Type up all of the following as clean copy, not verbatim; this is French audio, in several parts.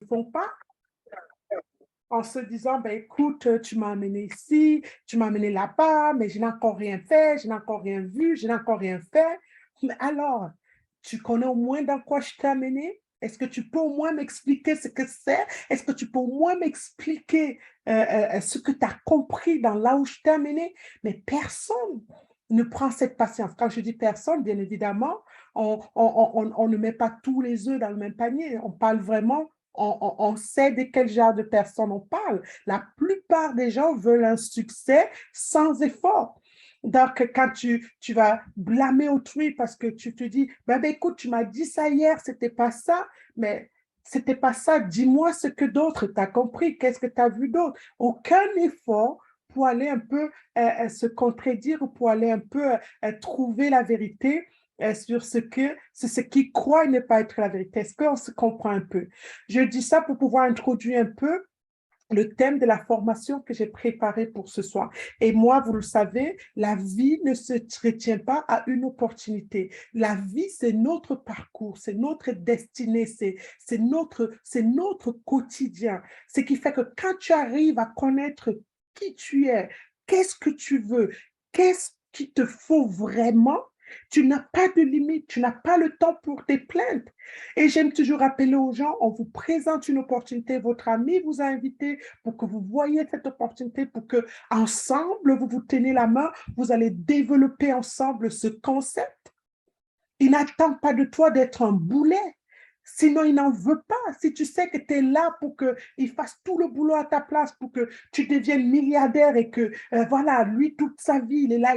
font pas en se disant, ben, écoute, tu m'as amené ici, tu m'as amené là-bas, mais je n'ai encore rien fait, je n'ai encore rien vu, je n'ai encore rien fait. Mais alors, tu connais au moins dans quoi je t'ai amené? Est-ce que tu peux au moins m'expliquer ce que c'est? Est-ce que tu peux au moins m'expliquer ce que tu as compris dans là où je t'ai amené? Mais personne ne prend cette patience. Quand je dis personne, bien évidemment, on ne met pas tous les œufs dans le même panier. On parle vraiment on sait de quel genre de personnes on parle. La plupart des gens veulent un succès sans effort. Donc, quand tu vas blâmer autrui parce que tu te dis, ben, écoute, tu m'as dit ça hier, c'était pas ça, mais c'était pas ça, dis-moi ce que d'autres t'as compris, qu'est-ce que tu as vu d'autre? Aucun effort pour aller un peu se contredire ou pour aller un peu trouver la vérité sur ce qui croit ne pas être la vérité. Est-ce qu'on se comprend un peu? Je dis ça pour pouvoir introduire un peu le thème de la formation que j'ai préparé pour ce soir. Et moi, vous le savez, la vie ne se retient pas à une opportunité. La vie, c'est notre parcours, c'est notre destinée, c'est notre quotidien. Ce qui fait que quand tu arrives à connaître qui tu es, qu'est-ce que tu veux, qu'est-ce qu'il te faut vraiment, tu n'as pas de limite, tu n'as pas le temps pour tes plaintes. Et j'aime toujours rappeler aux gens, on vous présente une opportunité, votre ami vous a invité pour que vous voyez cette opportunité, pour que ensemble vous vous tenez la main, vous allez développer ensemble ce concept. Il n'attend pas de toi d'être un boulet. Sinon, il n'en veut pas. Si tu sais que tu es là pour qu'il fasse tout le boulot à ta place, pour que tu deviennes milliardaire et que, voilà, lui, toute sa vie, il est là.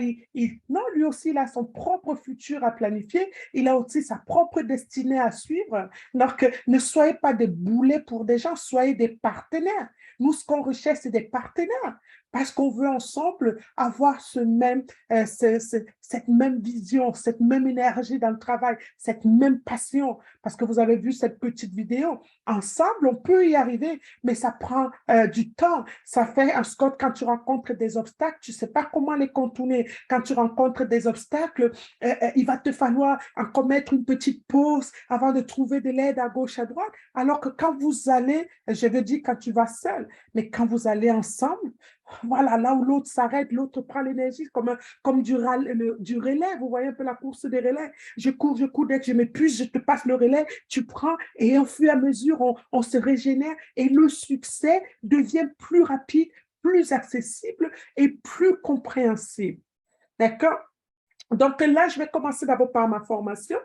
Non, lui aussi, il a son propre futur à planifier. Il a aussi sa propre destinée à suivre. Donc, ne soyez pas des boulets pour des gens, soyez des partenaires. Nous, ce qu'on recherche, c'est des partenaires parce qu'on veut ensemble avoir cette même vision, cette même énergie dans le travail, cette même passion. Parce que vous avez vu cette petite vidéo. Ensemble, on peut y arriver, mais ça prend du temps. Ça fait un Scott, quand tu rencontres des obstacles, tu ne sais pas comment les contourner. Quand tu rencontres des obstacles, il va te falloir en commettre une petite pause avant de trouver de l'aide à gauche, à droite. Alors que quand vous allez, je veux dire quand tu vas seul, mais quand vous allez ensemble, voilà, là où l'autre s'arrête, l'autre prend l'énergie comme du relais. Vous voyez un peu la course des relais. Je cours, dès que je m'épuise, je te passe le relais, tu prends et au fur et à mesure, on se régénère et le succès devient plus rapide, plus accessible et plus compréhensible. D'accord? Donc là, je vais commencer d'abord par ma formation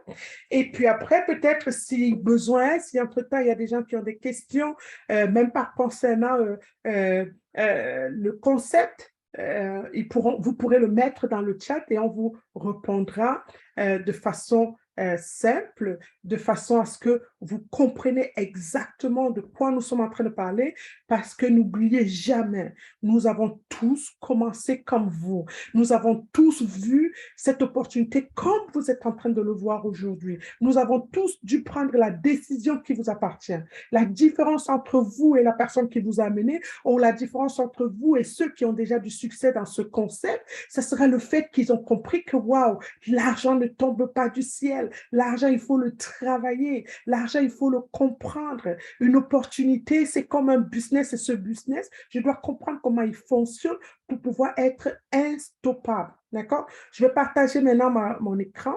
et puis après, peut-être si besoin, si entre-temps, il y a des gens qui ont des questions, même par concernant le concept, vous pourrez le mettre dans le chat et on vous répondra de façon simple, de façon à ce que vous compreniez exactement de quoi nous sommes en train de parler, parce que n'oubliez jamais, nous avons tous commencé comme vous. Nous avons tous vu cette opportunité comme vous êtes en train de le voir aujourd'hui. Nous avons tous dû prendre la décision qui vous appartient. La différence entre vous et la personne qui vous a amené, ou la différence entre vous et ceux qui ont déjà du succès dans ce concept, ce serait le fait qu'ils ont compris que, waouh, l'argent ne tombe pas du ciel. L'argent, il faut le travailler. L'argent, il faut le comprendre. Une opportunité, c'est comme un business et ce business, je dois comprendre comment il fonctionne pour pouvoir être instoppable. D'accord? Je vais partager maintenant mon écran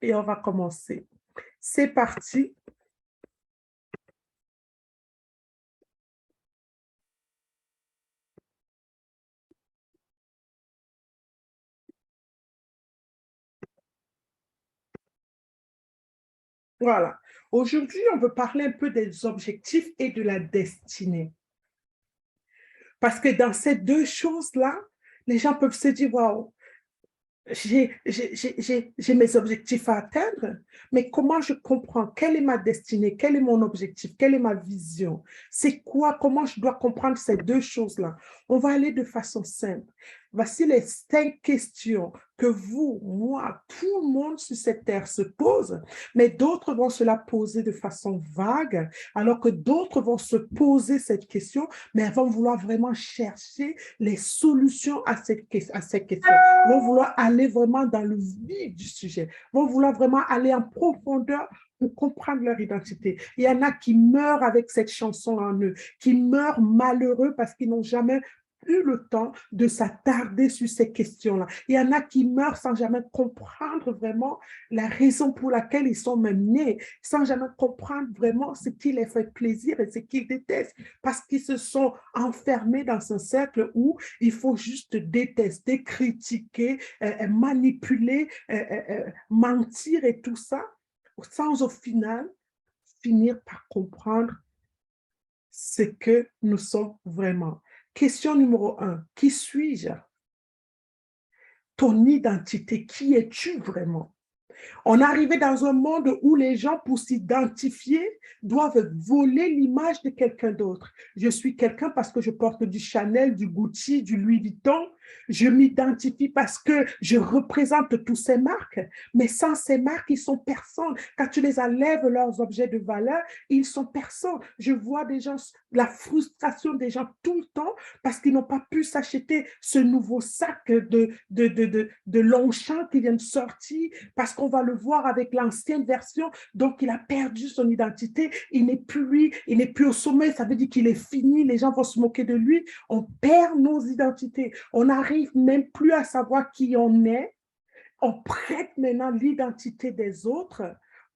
et on va commencer. C'est parti. Voilà. Aujourd'hui, on veut parler un peu des objectifs et de la destinée. Parce que dans ces deux choses-là, les gens peuvent se dire, waouh, j'ai mes objectifs à atteindre, mais comment je comprends quelle est ma destinée, quel est mon objectif, quelle est ma vision, c'est quoi, comment je dois comprendre ces deux choses-là. On va aller de façon simple. Voici les 5 questions que vous, moi, tout le monde sur cette terre se pose, mais d'autres vont se la poser de façon vague, alors que d'autres vont se poser cette question, mais elles vont vouloir vraiment chercher les solutions à ces questions, vont vouloir aller vraiment dans le vif du sujet, vont vouloir vraiment aller en profondeur pour comprendre leur identité. Il y en a qui meurent avec cette chanson en eux, qui meurent malheureux parce qu'ils n'ont jamais eu le temps de s'attarder sur ces questions-là. Il y en a qui meurent sans jamais comprendre vraiment la raison pour laquelle ils sont même nés, sans jamais comprendre vraiment ce qui les fait plaisir et ce qu'ils détestent, parce qu'ils se sont enfermés dans un cercle où il faut juste détester, critiquer, manipuler, mentir et tout ça, sans au final finir par comprendre ce que nous sommes vraiment. Question numéro 1, qui suis-je? Ton identité, qui es-tu vraiment? On est arrivé dans un monde où les gens, pour s'identifier, doivent voler l'image de quelqu'un d'autre. Je suis quelqu'un parce que je porte du Chanel, du Gucci, du Louis Vuitton. Je m'identifie parce que je représente toutes ces marques. Mais sans ces marques, ils sont personne. Quand tu les enlèves leurs objets de valeur, ils sont personne. Je vois des gens, la frustration des gens tout le temps parce qu'ils n'ont pas pu s'acheter ce nouveau sac de Longchamp qui vient de sortir, parce qu'on va le voir avec l'ancienne version, donc il a perdu son identité, il n'est plus lui, il n'est plus au sommet, ça veut dire qu'il est fini, les gens vont se moquer de lui, on perd nos identités, on n'arrive même plus à savoir qui on est, on prête maintenant l'identité des autres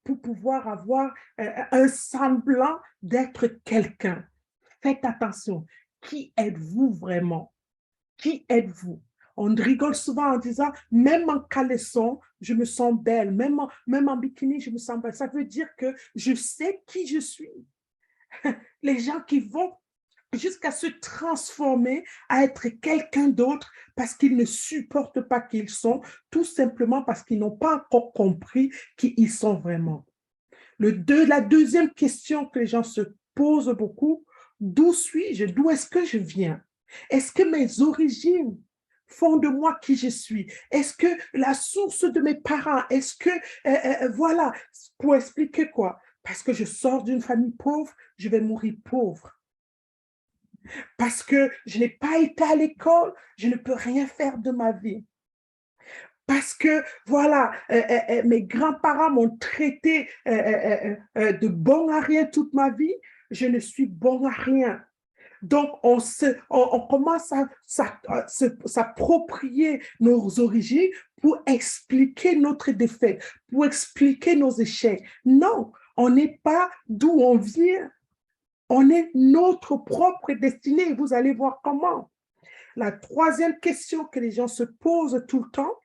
pour pouvoir avoir un semblant d'être quelqu'un. Faites attention, qui êtes-vous vraiment? Qui êtes-vous? On rigole souvent en disant, même en caleçon, je me sens belle, même en bikini, je me sens belle. Ça veut dire que je sais qui je suis. Les gens qui vont jusqu'à se transformer, à être quelqu'un d'autre parce qu'ils ne supportent pas qui ils sont, tout simplement parce qu'ils n'ont pas encore compris qui ils sont vraiment. La deuxième question que les gens se posent beaucoup, d'où suis-je? D'où est-ce que je viens? Est-ce que mes origines font de moi qui je suis? Est-ce que la source de mes parents, est-ce que, voilà, pour expliquer quoi? Parce que je sors d'une famille pauvre, je vais mourir pauvre. Parce que je n'ai pas été à l'école, je ne peux rien faire de ma vie. Parce que, voilà, mes grands-parents m'ont traité de bon à rien toute ma vie, je ne suis bon à rien. Donc, on commence à s'approprier nos origines pour expliquer notre défaite, pour expliquer nos échecs. Non, on n'est pas d'où on vient, on est notre propre destinée. Vous allez voir comment. La troisième question que les gens se posent tout le temps,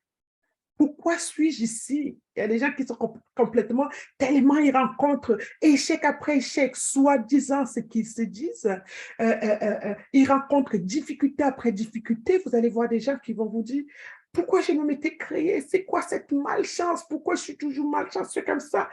pourquoi suis-je ici? Il y a des gens qui sont complètement, tellement ils rencontrent échec après échec, soi-disant ce qu'ils se disent. Ils rencontrent difficulté après difficulté. Vous allez voir des gens qui vont vous dire, pourquoi je me m'étais créé? C'est quoi cette malchance? Pourquoi je suis toujours malchanceux comme ça?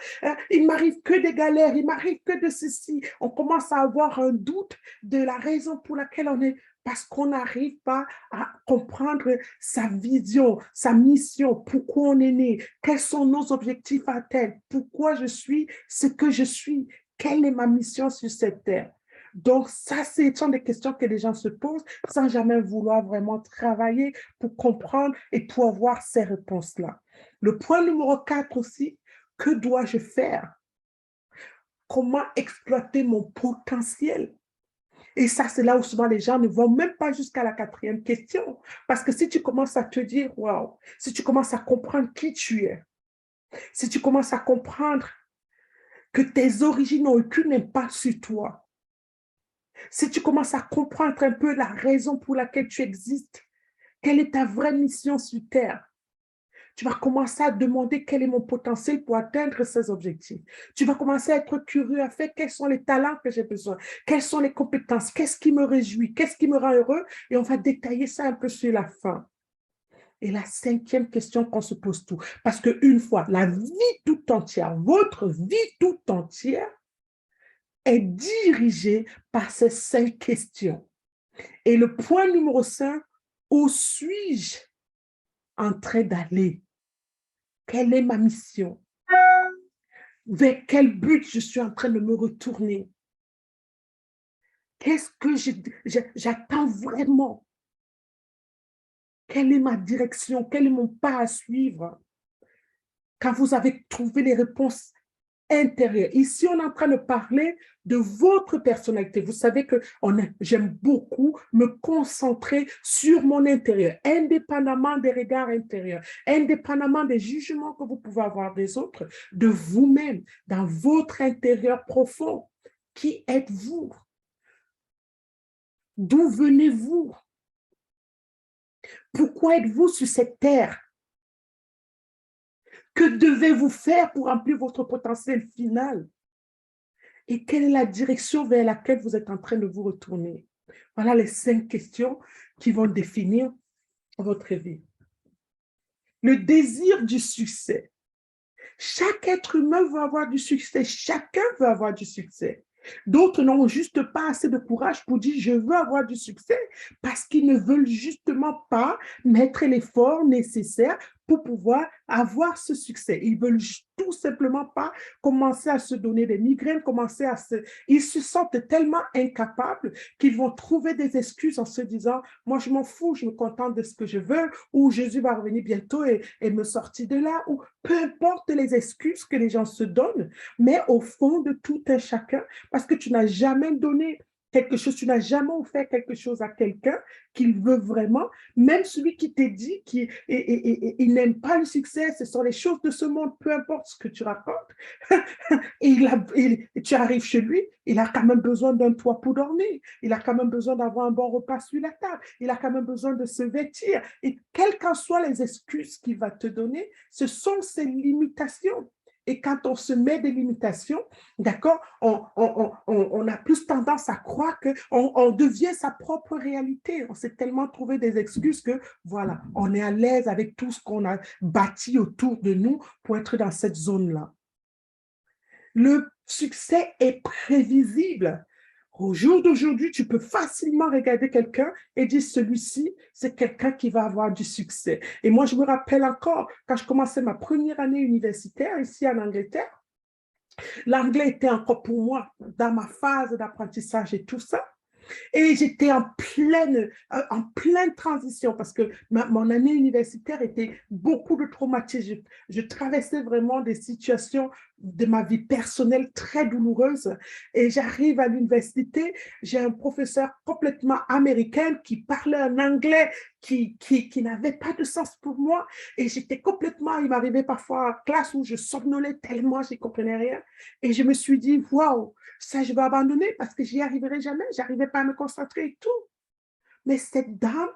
Il m'arrive que des galères, il m'arrive que de ceci. On commence à avoir un doute de la raison pour laquelle on est, parce qu'on n'arrive pas à comprendre sa vision, sa mission, pourquoi on est né, quels sont nos objectifs à terre, pourquoi je suis ce que je suis, quelle est ma mission sur cette terre. Donc, ça, ce sont des questions que les gens se posent sans jamais vouloir vraiment travailler pour comprendre et pour avoir ces réponses-là. Le point numéro 4 aussi, que dois-je faire? Comment exploiter mon potentiel? Et ça, c'est là où souvent les gens ne vont même pas jusqu'à la quatrième question. Parce que si tu commences à te dire, waouh, si tu commences à comprendre qui tu es, si tu commences à comprendre que tes origines n'ont aucun impact sur toi, si tu commences à comprendre un peu la raison pour laquelle tu existes, quelle est ta vraie mission sur Terre, tu vas commencer à demander quel est mon potentiel pour atteindre ces objectifs. Tu vas commencer à être curieux, à faire quels sont les talents que j'ai besoin, quelles sont les compétences, qu'est-ce qui me réjouit, qu'est-ce qui me rend heureux, et on va détailler ça un peu sur la fin. Et la cinquième question qu'on se pose tout, parce qu'une fois, la vie tout entière, votre vie tout entière est dirigée par ces 5 questions. Et le point numéro 5, où suis-je en train d'aller? Quelle est ma mission? Vers quel but je suis en train de me retourner? Qu'est-ce que j'attends vraiment? Quelle est ma direction? Quel est mon pas à suivre? Quand vous avez trouvé les réponses intérieur. Ici, on est en train de parler de votre personnalité. Vous savez que j'aime beaucoup me concentrer sur mon intérieur, indépendamment des regards intérieurs, indépendamment des jugements que vous pouvez avoir des autres, de vous-même, dans votre intérieur profond. Qui êtes-vous? D'où venez-vous? Pourquoi êtes-vous sur cette terre? Que devez-vous faire pour remplir votre potentiel final? Et quelle est la direction vers laquelle vous êtes en train de vous retourner? Voilà les 5 questions qui vont définir votre vie. Le désir du succès. Chaque être humain veut avoir du succès. Chacun veut avoir du succès. D'autres n'ont juste pas assez de courage pour dire « je veux avoir du succès » parce qu'ils ne veulent justement pas mettre l'effort nécessaire pour pouvoir avoir ce succès. Ils veulent tout simplement pas commencer à se donner des migraines, Ils se sentent tellement incapables qu'ils vont trouver des excuses en se disant « moi je m'en fous, je me contente de ce que je veux » ou « Jésus va revenir bientôt et me sortir de là » ou peu importe les excuses que les gens se donnent, mais au fond de tout un chacun, parce que tu n'as jamais donné quelque chose, tu n'as jamais offert quelque chose à quelqu'un qu'il veut vraiment, même celui qui t'a dit qu'il n'aime pas le succès, ce sont les choses de ce monde, peu importe ce que tu racontes, et tu arrives chez lui, il a quand même besoin d'un toit pour dormir, il a quand même besoin d'avoir un bon repas sur la table, il a quand même besoin de se vêtir, et quelles qu'en soient les excuses qu'il va te donner, ce sont ses limitations. Et quand on se met des limitations, d'accord, on a plus tendance à croire qu'on devient sa propre réalité. On s'est tellement trouvé des excuses que, voilà, on est à l'aise avec tout ce qu'on a bâti autour de nous pour être dans cette zone-là. Le succès est prévisible. Au jour d'aujourd'hui, tu peux facilement regarder quelqu'un et dire celui-ci, c'est quelqu'un qui va avoir du succès. Et moi, je me rappelle encore, quand je commençais ma première année universitaire ici en Angleterre, l'anglais était encore pour moi dans ma phase d'apprentissage et tout ça. Et j'étais en pleine transition parce que mon année universitaire était beaucoup de traumatismes. Je traversais vraiment des situations de ma vie personnelle très douloureuses. Et j'arrive à l'université, j'ai un professeur complètement américain qui parlait un anglais qui n'avait pas de sens pour moi. Et j'étais complètement, il m'arrivait parfois en classe où je somnolais tellement, je ne comprenais rien. Et je me suis dit, waouh, ça, je vais abandonner parce que j'y arriverai jamais. Je n'arrivais pas à me concentrer et tout. Mais cette dame,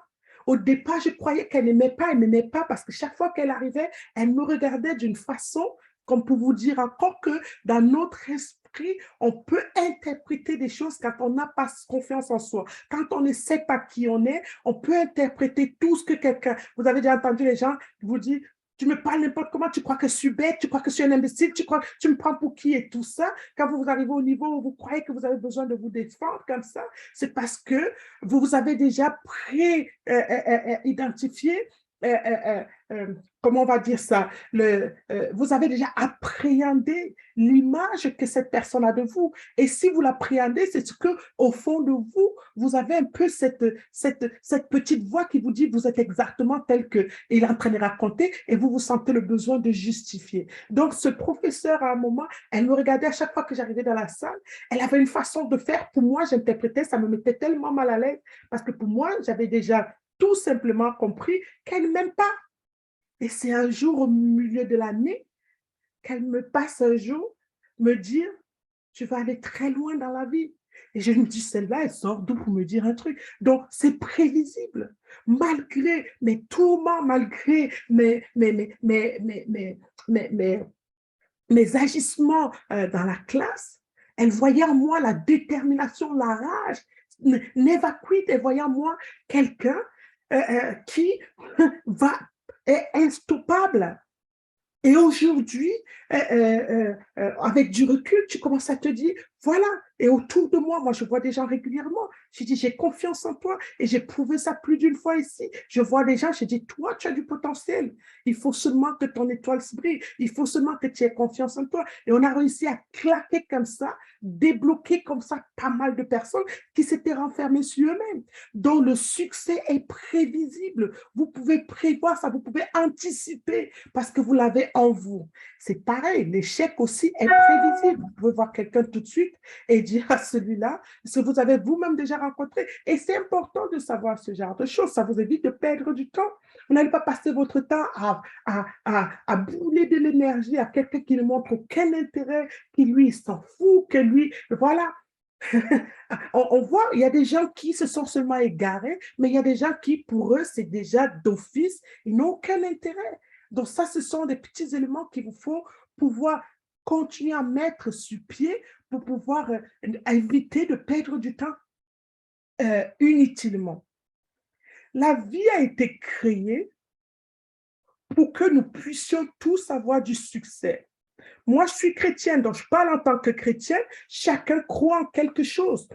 au départ, je croyais qu'elle n'aimait pas, elle ne m'aimait pas parce que chaque fois qu'elle arrivait, elle me regardait d'une façon, comme pour vous dire encore que dans notre esprit, on peut interpréter des choses quand on n'a pas confiance en soi. Quand on ne sait pas qui on est, on peut interpréter tout ce que quelqu'un... Vous avez déjà entendu les gens vous dire, tu me parles n'importe comment, tu crois que je suis bête, tu crois que je suis un imbécile, tu me prends pour qui et tout ça. Quand vous arrivez au niveau où vous croyez que vous avez besoin de vous défendre comme ça, c'est parce que vous avez déjà pré-identifié comment on va dire ça, vous avez déjà appréhendé l'image que cette personne a de vous. Et si vous l'appréhendez, c'est ce que au fond de vous, vous avez un peu cette petite voix qui vous dit vous êtes exactement tel qu'il est en train de raconter et vous vous sentez le besoin de justifier. Donc, ce professeur, à un moment, elle me regardait à chaque fois que j'arrivais dans la salle, elle avait une façon de faire. Pour moi, j'interprétais, ça me mettait tellement mal à l'aise parce que pour moi, j'avais déjà tout simplement compris qu'elle ne m'aime pas. Et c'est un jour au milieu de l'année qu'elle me passe un jour me dire, tu vas aller très loin dans la vie. Et je me dis, celle-là, elle sort d'où pour me dire un truc. Donc, c'est prévisible. Malgré mes tourments, malgré mes agissements dans la classe, elle voyait en moi la détermination, la rage, never quit. Elle voyait en moi quelqu'un qui est instoppable. Et aujourd'hui, avec du recul, tu commences à te dire, Voilà. Et autour de moi, moi, je vois des gens régulièrement. Je dis, j'ai confiance en toi. Et j'ai prouvé ça plus d'une fois ici. Je vois des gens, je dis, toi, tu as du potentiel. Il faut seulement que ton étoile se brille. Il faut seulement que tu aies confiance en toi. Et on a réussi à claquer comme ça, débloquer comme ça pas mal de personnes qui s'étaient renfermées sur eux-mêmes. Donc, le succès est prévisible. Vous pouvez prévoir ça, vous pouvez anticiper parce que vous l'avez en vous. C'est pareil, l'échec aussi est prévisible. Vous pouvez voir quelqu'un tout de suite et dire à celui-là ce que vous avez vous-même déjà rencontré. Et c'est important de savoir ce genre de choses. Ça vous évite de perdre du temps. Vous n'allez pas passer votre temps à brûler de l'énergie à quelqu'un qui ne montre aucun intérêt, qui lui s'en fout, que lui, voilà. On voit, il y a des gens qui se sont seulement égarés, mais il y a des gens qui, pour eux, c'est déjà d'office, ils n'ont aucun intérêt. Donc ça, ce sont des petits éléments qu'il vous faut pouvoir continuer à mettre sur pied pour pouvoir éviter de perdre du temps inutilement. La vie a été créée pour que nous puissions tous avoir du succès. Moi, je suis chrétienne, donc je parle en tant que chrétienne. Chacun croit en quelque chose.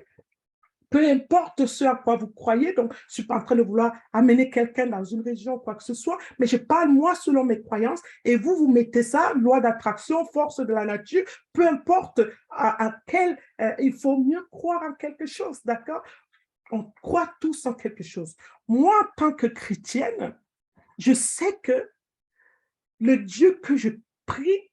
Peu importe ce à quoi vous croyez, donc je ne suis pas en train de vouloir amener quelqu'un dans une région ou quoi que ce soit, mais je parle moi selon mes croyances et vous, vous mettez ça, loi d'attraction, force de la nature, peu importe à quel, il faut mieux croire en quelque chose, d'accord? On croit tous en quelque chose. Moi, en tant que chrétienne, je sais que le Dieu que je prie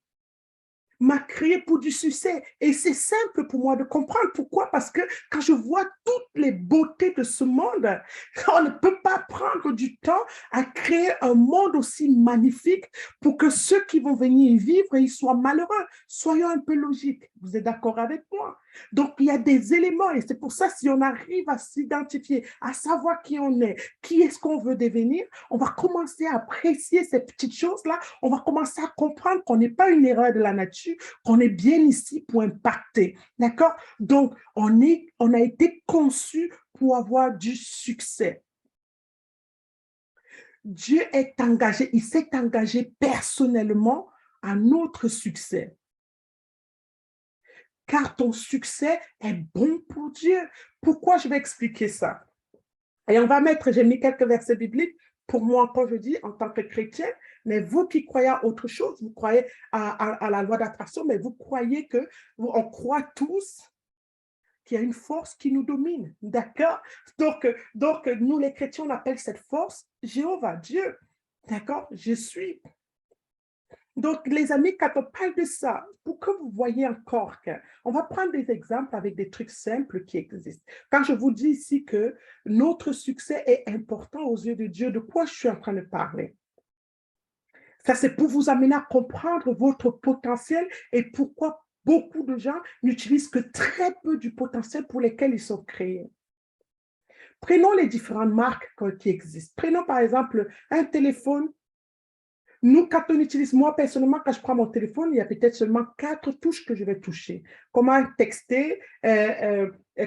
m'a créé pour du succès. Et c'est simple pour moi de comprendre pourquoi. Parce que quand je vois toutes les beautés de ce monde, on ne peut pas prendre du temps à créer un monde aussi magnifique pour que ceux qui vont venir y vivre, ils soient malheureux. Soyons un peu logiques. Vous êtes d'accord avec moi? Donc, il y a des éléments et c'est pour ça, si on arrive à s'identifier, à savoir qui on est, qui est-ce qu'on veut devenir, on va commencer à apprécier ces petites choses-là, on va commencer à comprendre qu'on n'est pas une erreur de la nature, qu'on est bien ici pour impacter. D'accord? Donc, on a été conçu pour avoir du succès. Dieu est engagé, il s'est engagé personnellement à notre succès. Car ton succès est bon pour Dieu. Pourquoi je vais expliquer ça? Et on va mettre, j'ai mis quelques versets bibliques pour moi, quand je dis en tant que chrétien, mais vous qui croyez à autre chose, vous croyez à la loi d'attraction, mais vous croyez que, on croit tous qu'il y a une force qui nous domine, d'accord? Donc, nous les chrétiens, on appelle cette force Jéhovah, Dieu, d'accord? Je suis. Donc, les amis, quand on parle de ça, pour que vous voyez encore on va prendre des exemples avec des trucs simples qui existent. Quand je vous dis ici que notre succès est important aux yeux de Dieu, de quoi je suis en train de parler? Ça, c'est pour vous amener à comprendre votre potentiel et pourquoi beaucoup de gens n'utilisent que très peu du potentiel pour lesquels ils sont créés. Prenons les différentes marques qui existent. Prenons par exemple un téléphone. Nous, quand on utilise, moi personnellement, quand je prends mon téléphone, il y a peut-être seulement 4 touches que je vais toucher. Comment texter,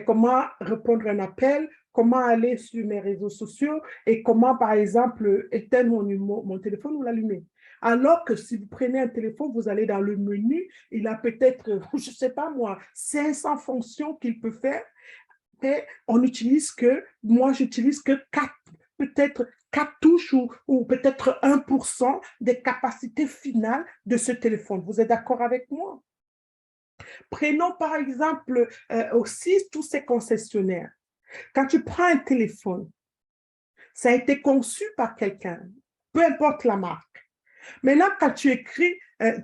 comment répondre à un appel, comment aller sur mes réseaux sociaux et comment, par exemple, éteindre mon téléphone ou l'allumer. Alors que si vous prenez un téléphone, vous allez dans le menu, il a peut-être, je ne sais pas moi, 500 fonctions qu'il peut faire. Et on n'utilise que, moi, j'utilise que 4, peut-être 4 touches ou peut-être 1% des capacités finales de ce téléphone. Vous êtes d'accord avec moi? Prenons par exemple aussi tous ces concessionnaires. Quand tu prends un téléphone, ça a été conçu par quelqu'un, peu importe la marque. Maintenant, quand tu écris,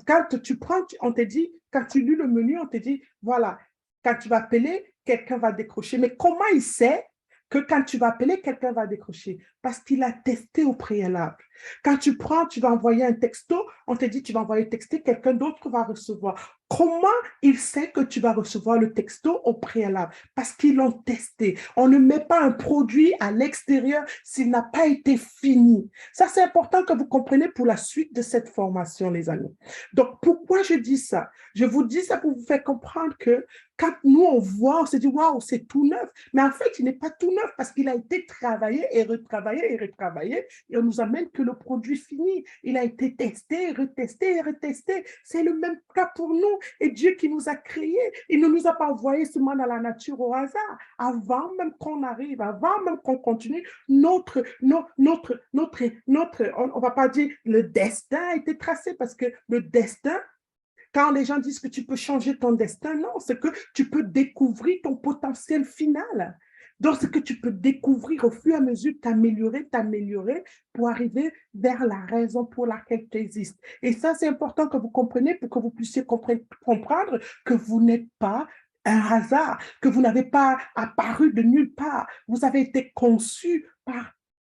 quand tu prends, on te dit, quand tu lis le menu, on te dit, voilà, quand tu vas appeler, quelqu'un va décrocher. Mais comment il sait que quand tu vas appeler, quelqu'un va décrocher? Parce qu'il a testé au préalable. Quand tu prends, tu vas envoyer un texto, on te dit, tu vas envoyer texter, quelqu'un d'autre va recevoir. Comment il sait que tu vas recevoir le texto au préalable? Parce qu'ils l'ont testé. On ne met pas un produit à l'extérieur s'il n'a pas été fini. Ça, c'est important que vous compreniez pour la suite de cette formation, les amis. Donc, pourquoi je dis ça? Je vous dis ça pour vous faire comprendre que quand nous, on voit, on se dit, waouh, c'est tout neuf. Mais en fait, il n'est pas tout neuf parce qu'il a été travaillé et retravaillé et retravaillé et on nous amène que le produit fini. Il a été testé, retesté et retesté. C'est le même cas pour nous. et Dieu qui nous a créés. Il ne nous a pas envoyés seulement dans la nature au hasard. Avant même qu'on arrive, avant même qu'on continue, on ne va pas dire le destin a été tracé parce que le destin, quand les gens disent que tu peux changer ton destin, non, c'est que tu peux découvrir ton potentiel final. Donc, c'est que tu peux découvrir au fur et à mesure, t'améliorer pour arriver vers la raison pour laquelle tu existes. Et ça, c'est important que vous compreniez pour que vous puissiez comprendre que vous n'êtes pas un hasard, que vous n'avez pas apparu de nulle part. Vous avez été conçu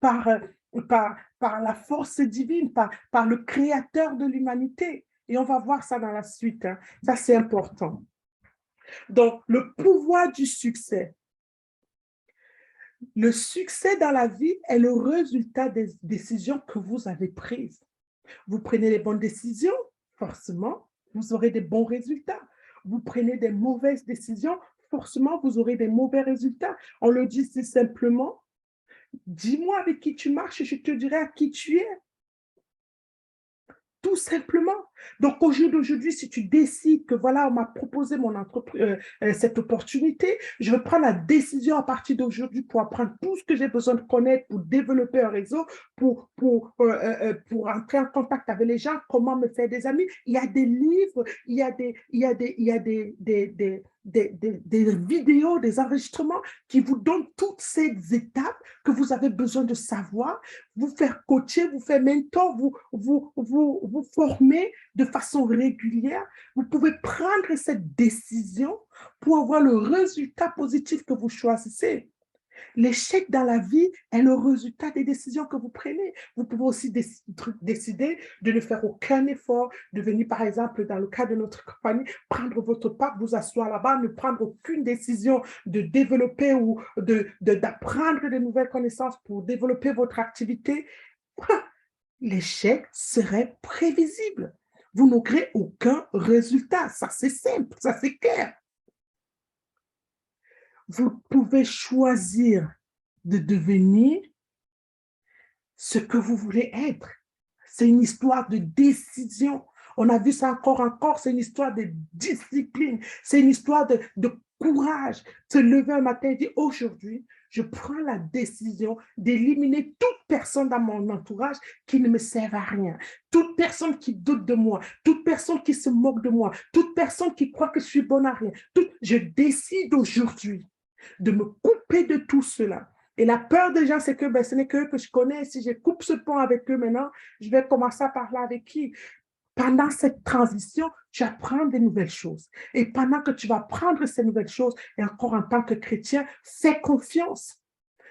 par, par la force divine, par le créateur de l'humanité. Et on va voir ça dans la suite. Hein. Ça, c'est important. Donc, le pouvoir du succès. Le succès dans la vie est le résultat des décisions que vous avez prises. Vous prenez les bonnes décisions, forcément, vous aurez des bons résultats. Vous prenez des mauvaises décisions, forcément, vous aurez des mauvais résultats. On le dit si simplement, dis-moi avec qui tu marches et je te dirai à qui tu es. Tout simplement. Donc, au jour d'aujourd'hui, si tu décides que voilà, on m'a proposé cette opportunité, je vais prendre la décision à partir d'aujourd'hui pour apprendre tout ce que j'ai besoin de connaître, pour développer un réseau, pour entrer en contact avec les gens, comment me faire des amis. Il y a des livres, il y a des vidéos, des enregistrements qui vous donnent toutes ces étapes que vous avez besoin de savoir, vous faire coacher, vous faire mentor, vous former de façon régulière. Vous pouvez prendre cette décision pour avoir le résultat positif que vous choisissez. L'échec dans la vie est le résultat des décisions que vous prenez. Vous pouvez aussi décider de ne faire aucun effort, de venir, par exemple, dans le cas de notre compagnie, prendre votre part, vous asseoir là-bas, ne prendre aucune décision de développer ou d'apprendre de nouvelles connaissances pour développer votre activité. L'échec serait prévisible. Vous n'aurez aucun résultat. Ça, c'est simple, ça, c'est clair. Vous pouvez choisir de devenir ce que vous voulez être. C'est une histoire de décision. On a vu ça encore, c'est une histoire de discipline, c'est une histoire de courage. Se lever un matin et dire, aujourd'hui, je prends la décision d'éliminer toute personne dans mon entourage qui ne me sert à rien, toute personne qui doute de moi, toute personne qui se moque de moi, toute personne qui croit que je suis bonne à rien. Je décide aujourd'hui de me couper de tout cela. Et la peur des gens, c'est que ce n'est qu'eux que je connais. Si je coupe ce pont avec eux maintenant, je vais commencer à parler avec qui? Pendant cette transition, tu apprends des nouvelles choses. Et pendant que tu vas apprendre ces nouvelles choses, et encore en tant que chrétien, fais confiance.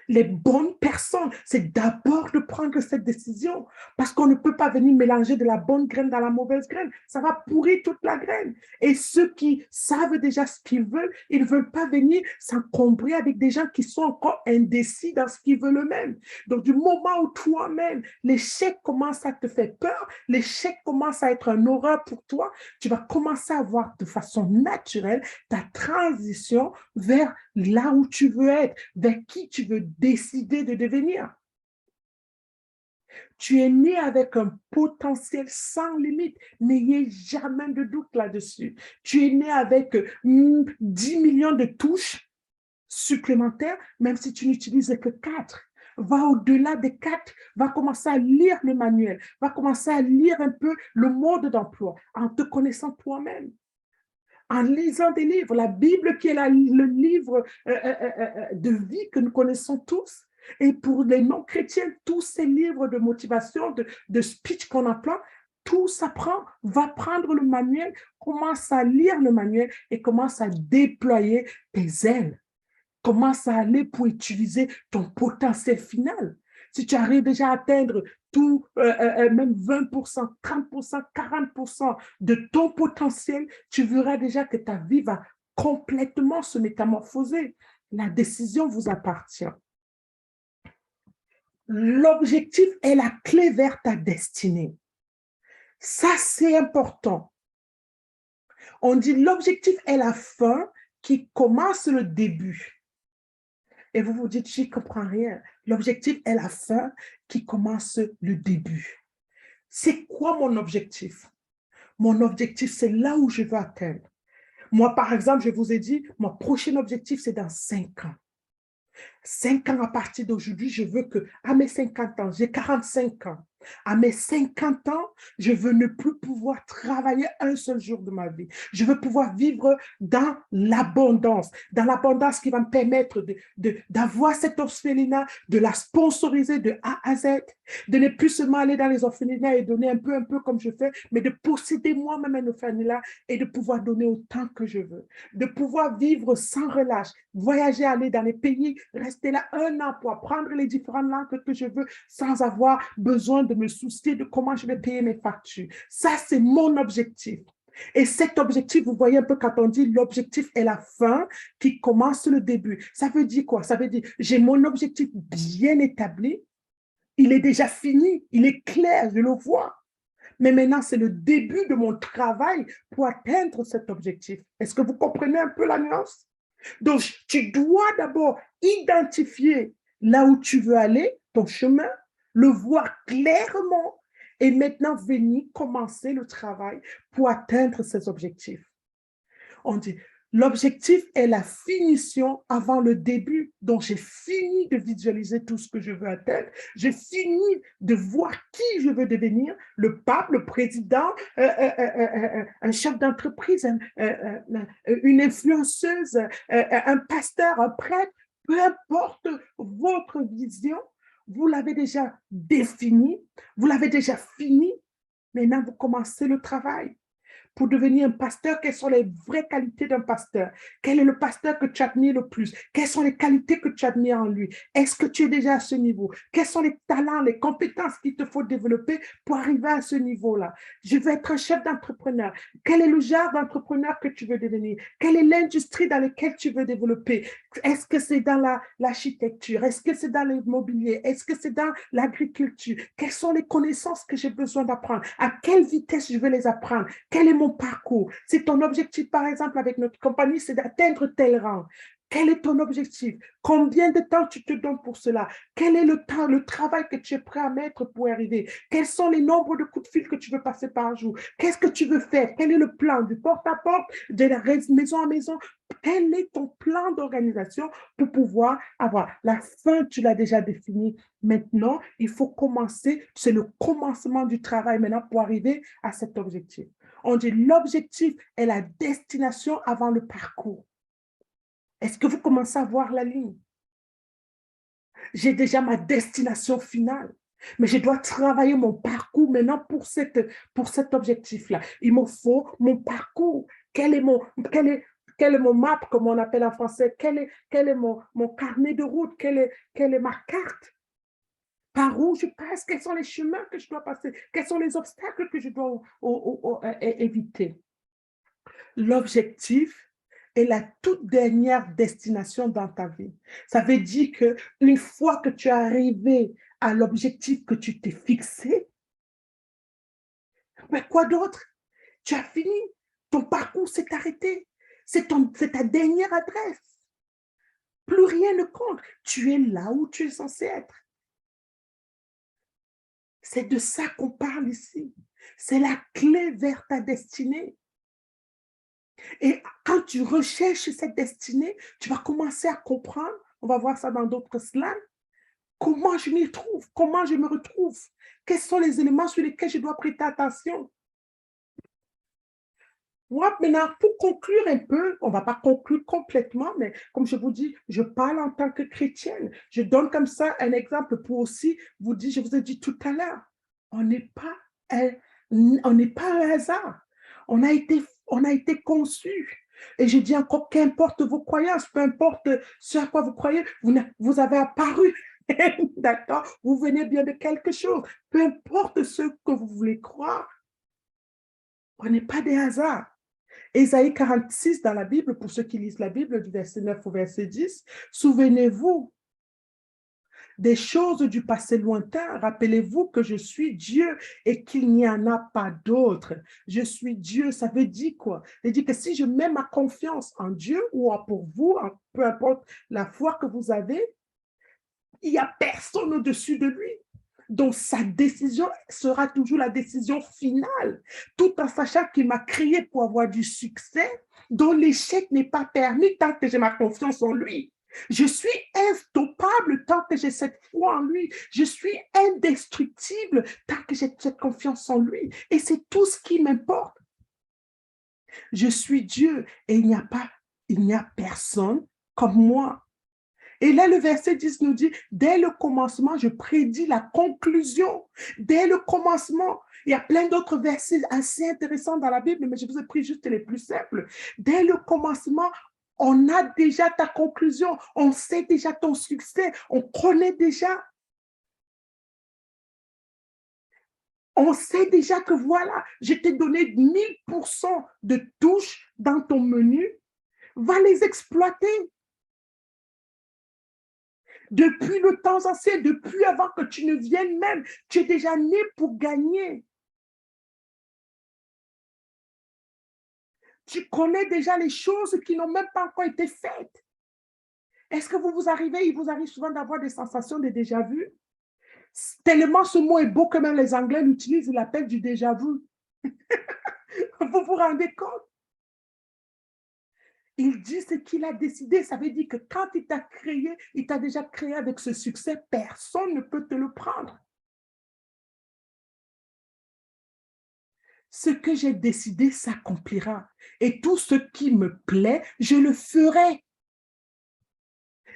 Les bonnes personnes, c'est d'abord de prendre cette décision parce qu'on ne peut pas venir mélanger de la bonne graine dans la mauvaise graine. Ça va pourrir toute la graine. Et ceux qui savent déjà ce qu'ils veulent, ils ne veulent pas venir s'encombrer avec des gens qui sont encore indécis dans ce qu'ils veulent eux-mêmes. Donc, du moment où toi-même, l'échec commence à te faire peur, l'échec commence à être un horreur pour toi, tu vas commencer à voir de façon naturelle ta transition vers là où tu veux être, vers qui tu veux décider de devenir. Tu es né avec un potentiel sans limite. N'ayez jamais de doute là-dessus. Tu es né avec 10 millions de touches supplémentaires, même si tu n'utilises que 4. Va au-delà des 4, va commencer à lire le manuel, va commencer à lire un peu le mode d'emploi en te connaissant toi-même. En lisant des livres, la Bible qui est le livre de vie que nous connaissons tous, et pour les non-chrétiens, tous ces livres de motivation, de speech qu'on apprend, tout s'apprend, va prendre le manuel, commence à lire le manuel et commence à déployer tes ailes. Commence à aller pour utiliser ton potentiel final. Si tu arrives déjà à atteindre tout, même 20%, 30%, 40% de ton potentiel, tu verras déjà que ta vie va complètement se métamorphoser. La décision vous appartient. L'objectif est la clé vers ta destinée. Ça, c'est important. On dit l'objectif est la fin qui commence le début. Et vous vous dites, je ne comprends rien. L'objectif est la fin qui commence le début. C'est quoi mon objectif? Mon objectif, c'est là où je veux atteindre. Moi, par exemple, je vous ai dit, mon prochain objectif, c'est dans 5 ans. 5 ans à partir d'aujourd'hui, je veux que, à mes 50 ans, j'ai 45 ans, à mes 50 ans, je veux ne plus pouvoir travailler un seul jour de ma vie. Je veux pouvoir vivre dans l'abondance qui va me permettre d'avoir cette orphelinat, de la sponsoriser de A à Z, de ne plus seulement aller dans les orphelinats et donner un peu comme je fais, mais de posséder moi-même un orphelinat et de pouvoir donner autant que je veux, de pouvoir vivre sans relâche, voyager, aller dans les pays, rester là 1 an pour apprendre les différentes langues que je veux sans avoir besoin de me soucier de comment je vais payer mes factures. Ça, c'est mon objectif. Et cet objectif, vous voyez un peu quand on dit l'objectif est la fin qui commence le début. Ça veut dire quoi? Ça veut dire j'ai mon objectif bien établi, il est déjà fini, il est clair, je le vois. Mais maintenant, c'est le début de mon travail pour atteindre cet objectif. Est-ce que vous comprenez un peu la nuance? Donc, tu dois d'abord identifier là où tu veux aller, ton chemin, le voir clairement et maintenant venir commencer le travail pour atteindre ces objectifs. On dit, l'objectif est la finition avant le début. Donc, j'ai fini de visualiser tout ce que je veux atteindre. J'ai fini de voir qui je veux devenir, le pape, le président, un chef d'entreprise, une influenceuse, un pasteur, un prêtre. Peu importe votre vision, vous l'avez déjà définie, vous l'avez déjà fini. Maintenant, vous commencez le travail. Pour devenir un pasteur, quelles sont les vraies qualités d'un pasteur? Quel est le pasteur que tu admires le plus? Quelles sont les qualités que tu admires en lui? Est-ce que tu es déjà à ce niveau? Quels sont les talents, les compétences qu'il te faut développer pour arriver à ce niveau-là? Je veux être un chef d'entrepreneur. Quel est le genre d'entrepreneur que tu veux devenir? Quelle est l'industrie dans laquelle tu veux développer? Est-ce que c'est dans l'architecture? Est-ce que c'est dans l'immobilier? Est-ce que c'est dans l'agriculture? Quelles sont les connaissances que j'ai besoin d'apprendre? À quelle vitesse je veux les apprendre? Quel est mon parcours? Si ton objectif, par exemple, avec notre compagnie, c'est d'atteindre tel rang, quel est ton objectif? Combien de temps tu te donnes pour cela? Quel est le temps, le travail que tu es prêt à mettre pour y arriver? Quels sont les nombres de coups de fil que tu veux passer par jour? Qu'est-ce que tu veux faire? Quel est le plan du porte-à-porte, de la maison à maison? Quel est ton plan d'organisation pour pouvoir avoir? La fin, tu l'as déjà définie. Maintenant, il faut commencer. C'est le commencement du travail maintenant pour arriver à cet objectif. On dit l'objectif est la destination avant le parcours. Est-ce que vous commencez à voir la ligne? J'ai déjà ma destination finale, mais je dois travailler mon parcours maintenant pour cet objectif-là. Il me faut mon parcours. Quel est mon map, comme on appelle en français? Quel est mon carnet de route? Quelle est ma carte? Par où je passe? Quels sont les chemins que je dois passer? Quels sont les obstacles que je dois éviter? L'objectif est la toute dernière destination dans ta vie. Ça veut dire qu'une fois que tu es arrivé à l'objectif que tu t'es fixé, mais quoi d'autre? Tu as fini. Ton parcours s'est arrêté. C'est ta dernière adresse. Plus rien ne compte. Tu es là où tu es censé être. C'est de ça qu'on parle ici. C'est la clé vers ta destinée. Et quand tu recherches cette destinée, tu vas commencer à comprendre, on va voir ça dans d'autres slides, comment je m'y trouve, comment je me retrouve, quels sont les éléments sur lesquels je dois prêter attention. Moi, maintenant, pour conclure un peu, on ne va pas conclure complètement, mais comme je vous dis, je parle en tant que chrétienne. Je donne comme ça un exemple pour aussi vous dire, je vous ai dit tout à l'heure, on n'est pas un hasard. On a été conçu. Et je dis encore, qu'importe vos croyances, peu importe ce à quoi vous croyez, vous avez apparu. D'accord? Vous venez bien de quelque chose. Peu importe ce que vous voulez croire, on n'est pas des hasards. Ésaïe 46 dans la Bible, pour ceux qui lisent la Bible, du verset 9 au verset 10, souvenez-vous des choses du passé lointain. Rappelez-vous que je suis Dieu et qu'il n'y en a pas d'autre. Je suis Dieu, ça veut dire quoi? Ça veut dire que si je mets ma confiance en Dieu ou pour vous, peu importe la foi que vous avez, il n'y a personne au-dessus de lui. Donc, sa décision sera toujours la décision finale, tout en sachant qu'il m'a créé pour avoir du succès, dont l'échec n'est pas permis tant que j'ai ma confiance en lui. Je suis instoppable tant que j'ai cette foi en lui. Je suis indestructible tant que j'ai cette confiance en lui. Et c'est tout ce qui m'importe. Je suis Dieu et il n'y a personne comme moi. Et là, le verset 10 nous dit, dès le commencement, je prédis la conclusion. Dès le commencement, il y a plein d'autres versets assez intéressants dans la Bible, mais je vous ai pris juste les plus simples. Dès le commencement, on a déjà ta conclusion, on sait déjà ton succès, on connaît déjà. On sait déjà que voilà, je t'ai donné 1000% de touches dans ton menu, va les exploiter. Depuis le temps ancien, depuis avant que tu ne viennes même, tu es déjà né pour gagner. Tu connais déjà les choses qui n'ont même pas encore été faites. Est-ce que il vous arrive souvent d'avoir des sensations de déjà-vu? Tellement ce mot est beau que même les Anglais l'utilisent, ils l'appellent du déjà-vu. Vous vous rendez compte? Il dit ce qu'il a décidé. Ça veut dire que quand il t'a créé, il t'a déjà créé avec ce succès. Personne ne peut te le prendre. Ce que j'ai décidé s'accomplira. Et tout ce qui me plaît, je le ferai.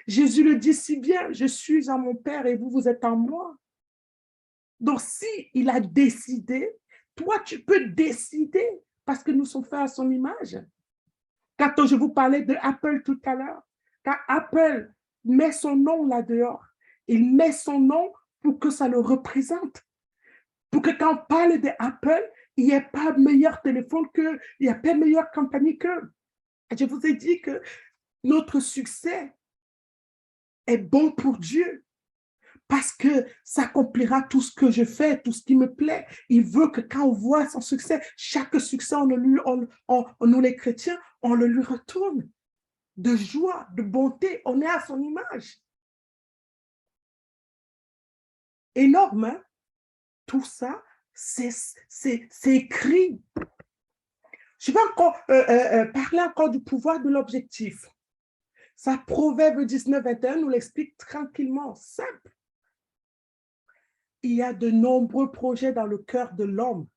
Jésus le dit si bien, je suis en mon Père et vous, vous êtes en moi. Donc, si il a décidé, toi, tu peux décider parce que nous sommes faits à son image. Quand je vous parlais de Apple tout à l'heure, quand Apple met son nom là-dehors, il met son nom pour que ça le représente. Pour que quand on parle d'Apple, il n'y ait pas meilleur téléphone qu'eux, il n'y a pas meilleure compagnie qu'eux. Je vous ai dit que notre succès est bon pour Dieu parce que ça accomplira tout ce que je fais, tout ce qui me plaît. Il veut que quand on voit son succès, chaque succès, nous les chrétiens, on le lui retourne de joie, de bonté. On est à son image. Énorme, hein? Tout ça, c'est écrit. Je vais encore parler encore du pouvoir de l'objectif. Ça, Proverbe 19, 21 nous l'explique tranquillement, simple. Il y a de nombreux projets dans le cœur de l'homme.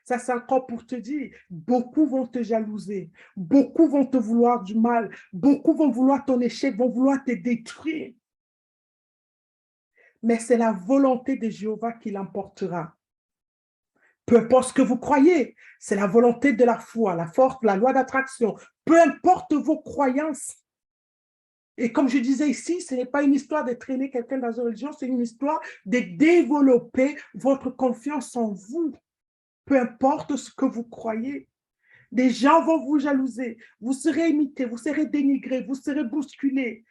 Ça, c'est encore pour te dire, beaucoup vont te jalouser, beaucoup vont te vouloir du mal, beaucoup vont vouloir ton échec, vont vouloir te détruire. Mais c'est la volonté de Jéhovah qui l'emportera. Peu importe ce que vous croyez, c'est la volonté de la foi, la force, la loi d'attraction. Peu importe vos croyances. Et comme je disais ici, ce n'est pas une histoire de traîner quelqu'un dans une religion, c'est une histoire de développer votre confiance en vous. Peu importe ce que vous croyez. Des gens vont vous jalouser, vous serez imité, vous serez dénigré, vous serez bousculé,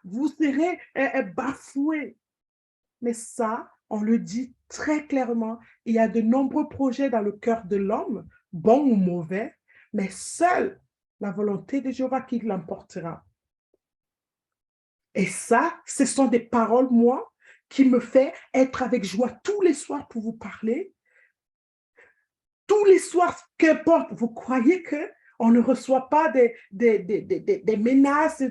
vous serez bafoué. Mais ça, on le dit très clairement, il y a de nombreux projets dans le cœur de l'homme, bons ou mauvais, mais seule la volonté de Jéhovah qui l'emportera. Et ça, ce sont des paroles, moi, qui me fait être avec joie tous les soirs pour vous parler. Tous les soirs, qu'importe, vous croyez qu'on ne reçoit pas des menaces,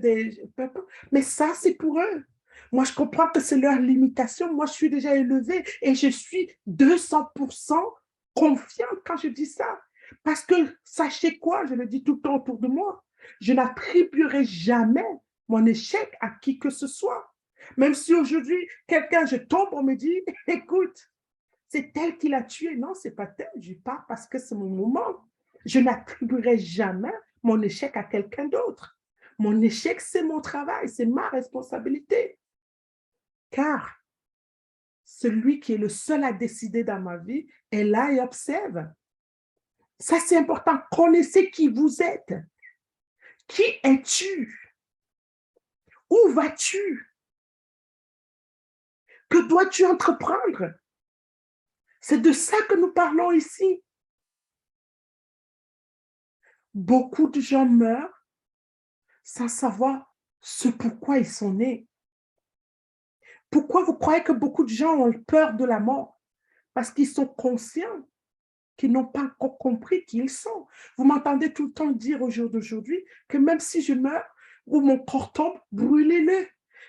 mais ça, c'est pour eux. Moi, je comprends que c'est leur limitation. Moi, je suis déjà élevée et je suis 200% confiante quand je dis ça. Parce que sachez quoi, je le dis tout le temps autour de moi, je n'attribuerai jamais mon échec à qui que ce soit. Même si aujourd'hui, quelqu'un, je tombe, on me dit, écoute, c'est elle qui l'a tué. Non, c'est pas elle, je pars parce que c'est mon moment. Je n'attribuerai jamais mon échec à quelqu'un d'autre. Mon échec, c'est mon travail, c'est ma responsabilité. Car celui qui est le seul à décider dans ma vie est là et observe. Ça, c'est important. Connaissez qui vous êtes. Qui es-tu? Où vas-tu? Que dois-tu entreprendre? C'est de ça que nous parlons ici. Beaucoup de gens meurent sans savoir ce pourquoi ils sont nés. Pourquoi vous croyez que beaucoup de gens ont peur de la mort? Parce qu'ils sont conscients qu'ils n'ont pas encore compris qui ils sont. Vous m'entendez tout le temps dire au jour d'aujourd'hui que même si je meurs ou mon corps tombe, brûlez-le.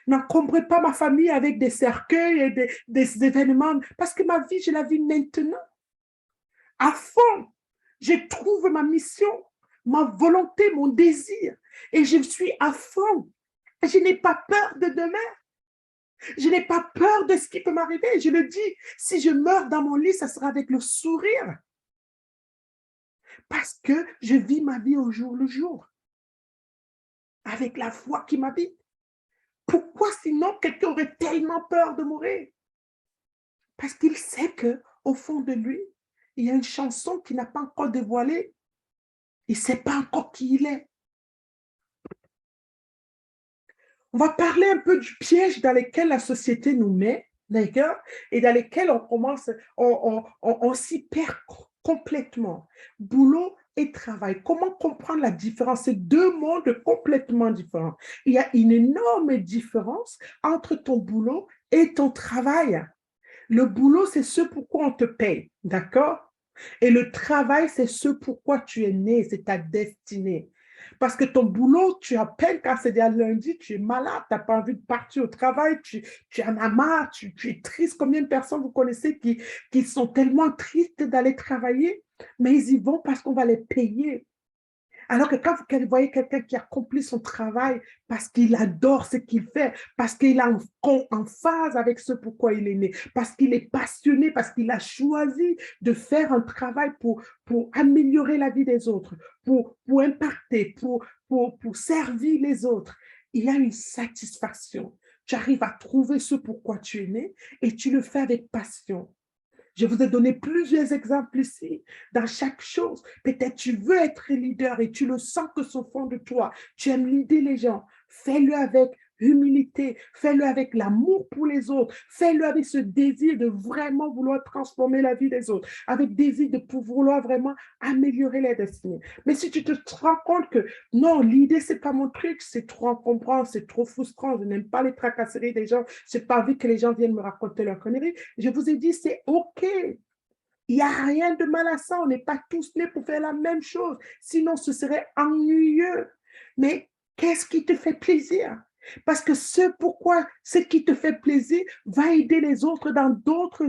N'encombrez pas ma famille avec des cercueils et des événements, parce que ma vie, je la vis maintenant. À fond, je trouve ma mission, ma volonté, mon désir, et je suis à fond. Je n'ai pas peur de demain. Je n'ai pas peur de ce qui peut m'arriver. Je le dis, si je meurs dans mon lit, ça sera avec le sourire. Parce que je vis ma vie au jour le jour, avec la foi qui m'habite. Pourquoi sinon quelqu'un aurait tellement peur de mourir? Parce qu'il sait que au fond de lui, il y a une chanson qui n'a pas encore dévoilé. Il ne sait pas encore qui il est. On va parler un peu du piège dans lequel la société nous met, d'accord, et dans lequel on commence, on s'y perd complètement. Boulot et travail. Comment comprendre la différence? C'est deux mondes complètement différents. Il y a une énorme différence entre ton boulot et ton travail. Le boulot, c'est ce pourquoi on te paye, d'accord? Et le travail, c'est ce pourquoi tu es né, c'est ta destinée. Parce que ton boulot, tu as peine quand c'est déjà lundi, tu es malade, tu n'as pas envie de partir au travail, tu en as marre, tu es triste. Combien de personnes vous connaissez qui sont tellement tristes d'aller travailler, mais ils y vont parce qu'on va les payer. Alors que quand vous voyez quelqu'un qui accomplit son travail parce qu'il adore ce qu'il fait, parce qu'il est en phase avec ce pourquoi il est né, parce qu'il est passionné, parce qu'il a choisi de faire un travail pour améliorer la vie des autres, pour impacter, pour servir les autres, il a une satisfaction. Tu arrives à trouver ce pourquoi tu es né et tu le fais avec passion. Je vous ai donné plusieurs exemples ici. Dans chaque chose, peut-être tu veux être leader et tu le sens que au fond de toi, tu aimes leader les gens. Fais-le avec humilité, fais-le avec l'amour pour les autres, fais-le avec ce désir de vraiment vouloir transformer la vie des autres, avec désir de vouloir vraiment améliorer les destinées. Mais si tu te rends compte que non, l'idée, c'est pas mon truc, c'est trop encombrant, c'est trop frustrant, je n'aime pas les tracasseries des gens, je n'ai pas envie que les gens viennent me raconter leurs conneries, je vous ai dit, c'est OK. Il n'y a rien de mal à ça. On n'est pas tous nés pour faire la même chose. Sinon, ce serait ennuyeux. Mais qu'est-ce qui te fait plaisir? Parce que ce qui te fait plaisir va aider les autres dans d'autres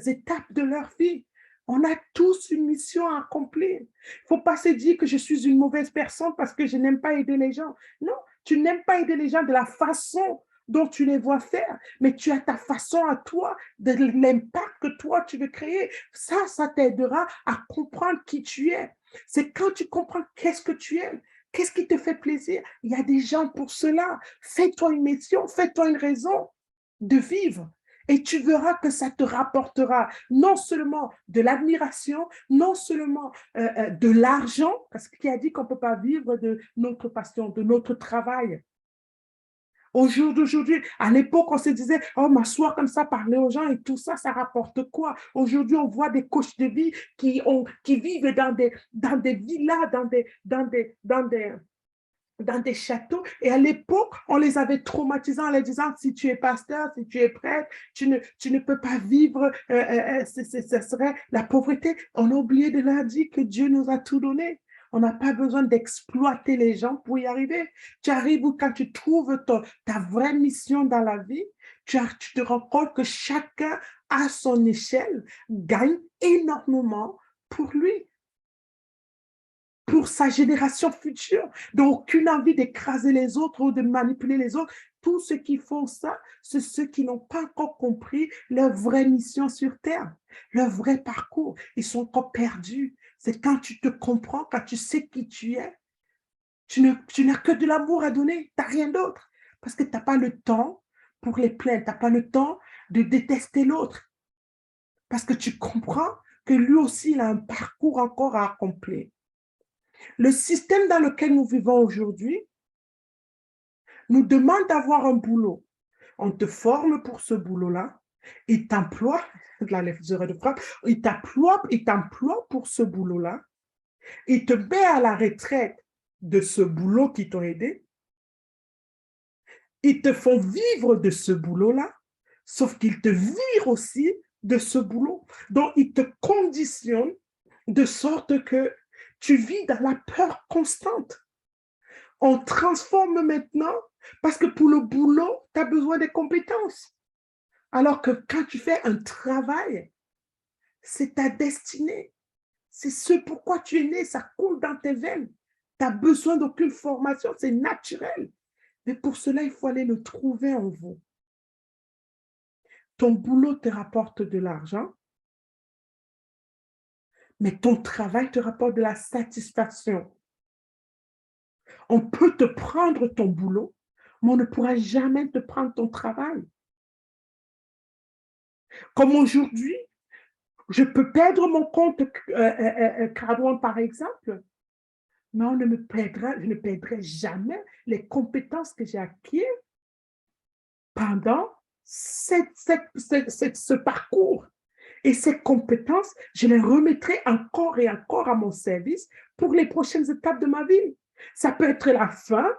étapes de leur vie. On a tous une mission à accomplir. Il ne faut pas se dire que je suis une mauvaise personne parce que je n'aime pas aider les gens. Non, tu n'aimes pas aider les gens de la façon dont tu les vois faire, mais tu as ta façon à toi, de l'impact que toi tu veux créer. Ça t'aidera à comprendre qui tu es. C'est quand tu comprends qu'est-ce que tu aimes, qu'est-ce qui te fait plaisir. Il y a des gens pour cela. Fais-toi une mission, fais-toi une raison de vivre. Et tu verras que ça te rapportera non seulement de l'admiration, non seulement de l'argent, parce qu'il a dit qu'on ne peut pas vivre de notre passion, de notre travail. Au jour d'aujourd'hui, à l'époque, on se disait, oh, m'asseoir comme ça, parler aux gens et tout ça, ça rapporte quoi? Aujourd'hui, on voit des coachs de vie qui vivent dans des villas, dans des châteaux. Et à l'époque, on les avait traumatisés en leur disant, si tu es pasteur, si tu es prêtre, tu ne peux pas vivre, ce serait la pauvreté. On a oublié de leur dire que Dieu nous a tout donné. On n'a pas besoin d'exploiter les gens pour y arriver. Tu arrives où quand tu trouves ta vraie mission dans la vie, tu te rends compte que chacun à son échelle gagne énormément pour lui, pour sa génération future. Donc, aucune envie d'écraser les autres ou de manipuler les autres. Tous ceux qui font ça, c'est ceux qui n'ont pas encore compris leur vraie mission sur Terre, leur vrai parcours. Ils sont encore perdus. C'est quand tu te comprends, quand tu sais qui tu es, tu n'as que de l'amour à donner, tu n'as rien d'autre. Parce que tu n'as pas le temps pour les plaindre, tu n'as pas le temps de détester l'autre. Parce que tu comprends que lui aussi, il a un parcours encore à accomplir. Le système dans lequel nous vivons aujourd'hui nous demande d'avoir un boulot. On te forme pour ce boulot-là, il t'emploie, là les heures de frappe, il t'emploie pour ce boulot-là, il te met à la retraite de ce boulot qui t'a aidé, Ils te font vivre de ce boulot-là, sauf qu'ils te virent aussi de ce boulot. Donc, ils te conditionnent de sorte que tu vis dans la peur constante. On transforme maintenant, parce que pour le boulot, tu as besoin des compétences. Alors que quand tu fais un travail, c'est ta destinée. C'est ce pourquoi tu es né, ça coule dans tes veines. Tu n'as besoin d'aucune formation, c'est naturel. Mais pour cela, il faut aller le trouver en vous. Ton boulot te rapporte de l'argent, mais ton travail te rapporte de la satisfaction. On peut te prendre ton boulot, mais on ne pourra jamais te prendre ton travail. Comme aujourd'hui, je peux perdre mon compte Cardone, par exemple, mais je ne perdrai jamais les compétences que j'ai acquises pendant ce parcours. Et ces compétences, je les remettrai encore et encore à mon service pour les prochaines étapes de ma vie. Ça peut être la fin